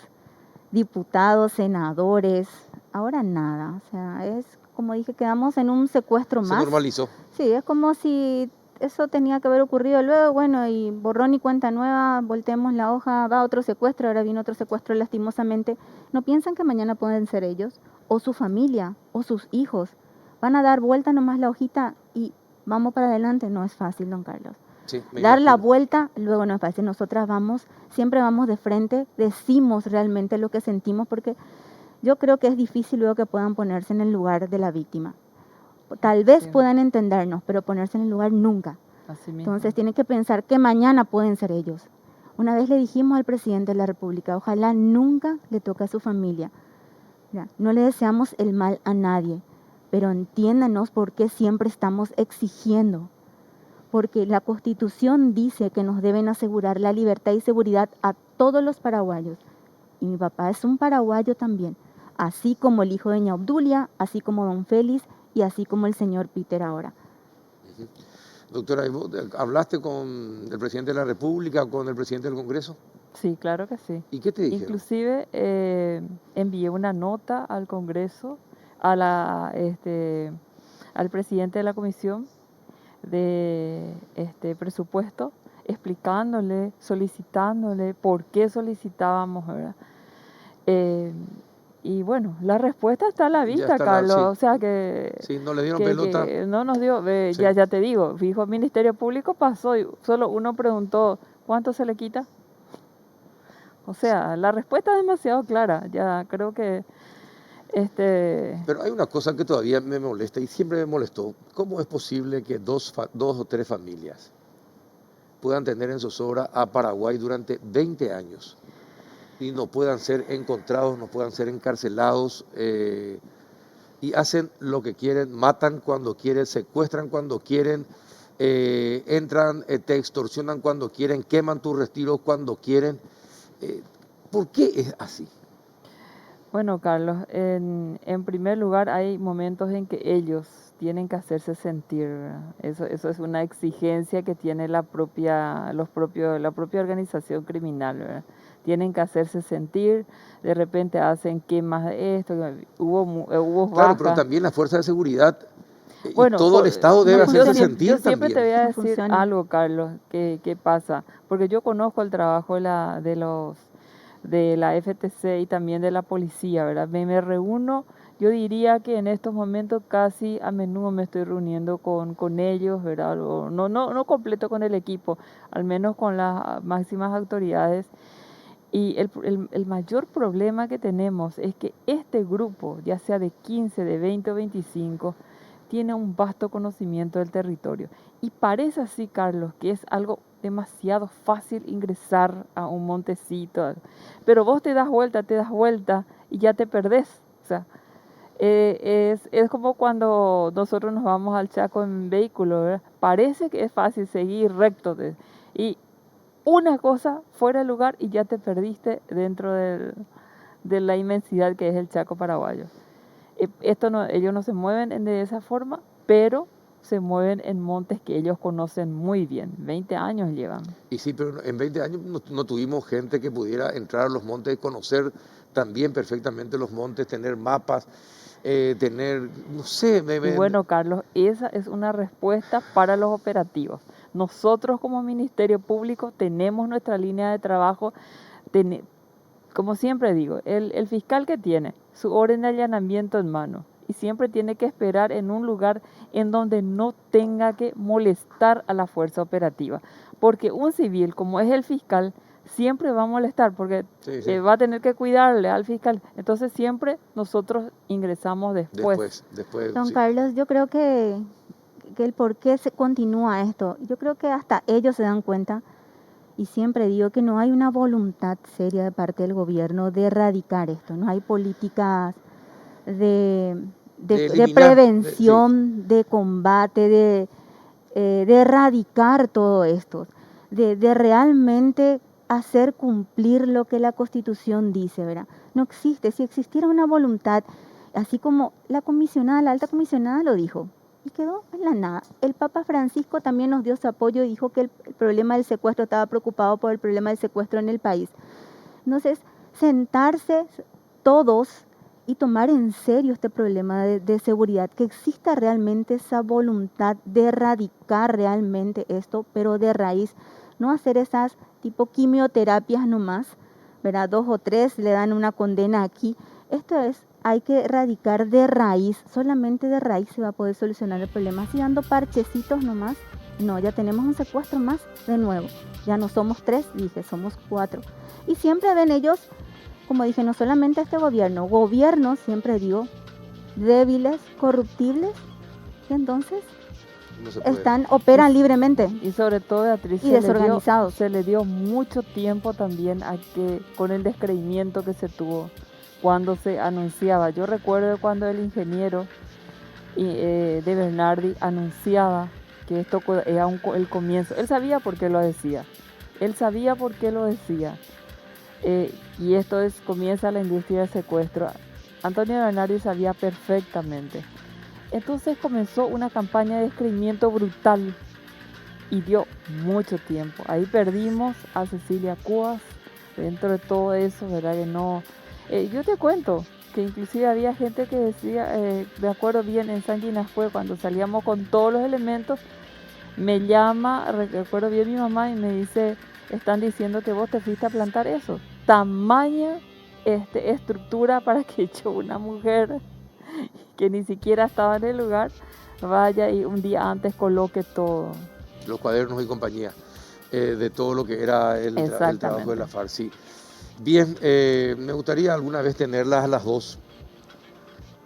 diputados, senadores, ahora nada. O sea, es como dije, quedamos en un secuestro más. Se normalizó. Sí, es como si eso tenía que haber ocurrido luego, bueno, y borrón y cuenta nueva, volteemos la hoja, va otro secuestro, ahora viene otro secuestro lastimosamente. ¿No piensan que mañana pueden ser ellos, o su familia, o sus hijos? Van a dar vuelta nomás la hojita y vamos para adelante. No es fácil, don Carlos. Sí, dar la vuelta, luego no es fácil. Nosotras siempre vamos de frente, decimos realmente lo que sentimos, porque yo creo que es difícil luego que puedan ponerse en el lugar de la víctima. Tal vez puedan entendernos, pero ponerse en el lugar nunca. Así mismo. Entonces tienen que pensar que mañana pueden ser ellos. Una vez le dijimos al presidente de la República, ojalá nunca le toque a su familia. No le deseamos el mal a nadie, pero entiéndanos por qué siempre estamos exigiendo. Porque la Constitución dice que nos deben asegurar la libertad y seguridad a todos los paraguayos. Y mi papá es un paraguayo también, así como el hijo de doña Obdulia, así como don Félix y así como el señor Peter ahora. Doctora, ¿hablaste con el presidente de la República o con el presidente del Congreso? Sí, claro que sí. ¿Y qué te dijeron? Inclusive envié una nota al Congreso, al presidente de la Comisión de presupuesto, explicándole, solicitándole por qué solicitábamos, ¿verdad? Y bueno, la respuesta está a la vista, Carlos. Sí. O sea que... Sí, no le dieron pelota. Que no nos dio, Sí. ya te digo, dijo Ministerio Público, pasó y solo uno preguntó, ¿cuánto se le quita? O sea, la respuesta es demasiado clara. Ya creo que... Pero hay una cosa que todavía me molesta y siempre me molestó. ¿Cómo es posible que dos o tres familias puedan tener en zozobra a Paraguay durante 20 años y no puedan ser encontrados, no puedan ser encarcelados, y hacen lo que quieren, matan cuando quieren, secuestran cuando quieren, entran, te extorsionan cuando quieren, queman tus retiros cuando quieren? ¿Por qué es así? Bueno, Carlos, en primer lugar hay momentos en que ellos tienen que hacerse sentir, ¿verdad? Eso es una exigencia que tiene la propia organización criminal, ¿verdad? tienen que hacerse sentir, de repente hacen que más de esto, hubo Claro, pero bajas. también las fuerzas de seguridad y Bueno, todo el Estado debe no hacerse funciona. sentir yo siempre te también. voy a No decir funciona. algo, Carlos, que pasa, porque yo conozco el trabajo de la FTC y también de la policía, ¿verdad? Me reúno, yo diría que en estos momentos casi a menudo me estoy reuniendo con ellos, ¿verdad? No completo con el equipo, al menos con las máximas autoridades. Y el mayor problema que tenemos es que este grupo, ya sea de 15, de 20 o 25, tiene un vasto conocimiento del territorio. Y parece así, Carlos, que es algo demasiado fácil ingresar a un montecito. Pero vos te das vuelta y ya te perdés. O sea, es como cuando nosotros nos vamos al Chaco en vehículo, ¿verdad? Parece que es fácil seguir recto. Y una cosa fuera de lugar y ya te perdiste dentro de la inmensidad que es el Chaco paraguayo. Ellos no se mueven de esa forma, pero se mueven en montes que ellos conocen muy bien. 20 años llevan. Y sí, pero en 20 años no tuvimos gente que pudiera entrar a los montes, conocer también perfectamente los montes, tener mapas, tener, no sé, Y bueno, Carlos, esa es una respuesta para los operativos. Nosotros como Ministerio Público tenemos nuestra línea de trabajo. Como siempre digo, el fiscal que tiene su orden de allanamiento en mano y siempre tiene que esperar en un lugar en donde no tenga que molestar a la fuerza operativa. Porque un civil, como es el fiscal, siempre va a molestar porque sí. Va a tener que cuidarle al fiscal. Entonces siempre nosotros ingresamos después. Don Sí. Carlos, yo creo que el por qué se continúa esto, yo creo que hasta ellos se dan cuenta. Y siempre digo que no hay una voluntad seria de parte del gobierno de erradicar esto. No hay políticas de eliminar, prevención, de combate, de erradicar todo esto, de realmente hacer cumplir lo que la Constitución dice, ¿verdad? No existe. Si existiera una voluntad, así como la alta comisionada lo dijo, y quedó en la nada. El Papa Francisco también nos dio su apoyo y dijo que el problema del secuestro, estaba preocupado por el problema del secuestro en el país. Entonces, sentarse todos y tomar en serio este problema de seguridad, que exista realmente esa voluntad de erradicar realmente esto, pero de raíz, no hacer esas tipo quimioterapias nomás, ¿verdad? 2 o 3 le dan una condena aquí. Esto es, hay que erradicar de raíz, solamente de raíz se va a poder solucionar el problema. Así dando parchecitos nomás, no, ya tenemos un secuestro más de nuevo. Ya no somos 3, dije, somos 4. Y siempre ven ellos, como dije, no solamente este gobiernos, siempre digo, débiles, corruptibles, y entonces operan libremente. Y sobre todo, Beatriz, y desorganizados. Se le dio mucho tiempo también a que, con el descreimiento que se tuvo cuando se anunciaba. Yo recuerdo cuando el ingeniero de Bernardi anunciaba que esto era el comienzo. Él sabía por qué lo decía. Y esto comienza la industria del secuestro. Antonio Bernardi sabía perfectamente. Entonces comenzó una campaña de descreimiento brutal y dio mucho tiempo. Ahí perdimos a Cecilia Cúas dentro de todo eso, ¿verdad? Que no. Yo te cuento que inclusive había gente que decía, me acuerdo bien en San Guinascue, cuando salíamos con todos los elementos, me llama, recuerdo bien mi mamá y me dice, están diciendo que vos te fuiste a plantar eso. Tamaña estructura para que yo, una mujer que ni siquiera estaba en el lugar, vaya y un día antes coloque todo. Los cuadernos y compañía, de todo lo que era el trabajo de la FARC, sí. Bien, me gustaría alguna vez tenerlas a las dos,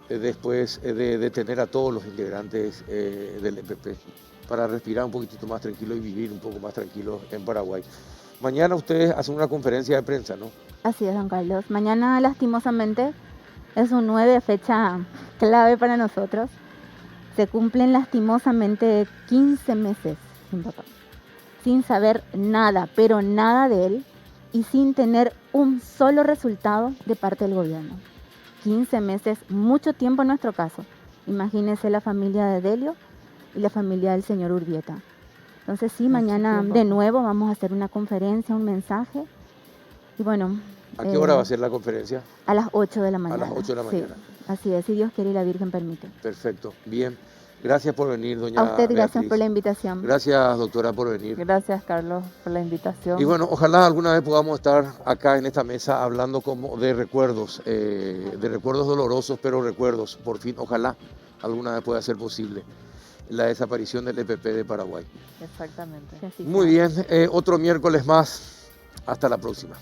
después de tener a todos los integrantes del EPP, para respirar un poquitito más tranquilo y vivir un poco más tranquilo en Paraguay. Mañana ustedes hacen una conferencia de prensa, ¿no? Así es, don Carlos. Mañana, lastimosamente, es un 9, fecha clave para nosotros. Se cumplen lastimosamente 15 meses sin papá, sin saber nada, pero nada de él, y sin tener un solo resultado de parte del gobierno. 15 meses, mucho tiempo en nuestro caso. Imagínense la familia de Delio y la familia del señor Urbieta. Entonces sí, mañana de nuevo vamos a hacer una conferencia, un mensaje, y Y bueno, ¿A qué hora va a ser la conferencia? a las 8 de la mañana. A las 8 de la Sí, mañana. así es, si Dios quiere y la Virgen permite. Perfecto, bien. Gracias por venir, doña A usted, gracias Beatriz. por la invitación. Gracias, doctora, por venir. Gracias, Carlos, por la invitación. Y bueno, ojalá alguna vez podamos estar acá en esta mesa hablando como de recuerdos dolorosos, pero recuerdos, por fin, ojalá alguna vez pueda ser posible la desaparición del EPP de Paraguay. Exactamente. Que así Muy sea. bien, otro miércoles más. Hasta la próxima.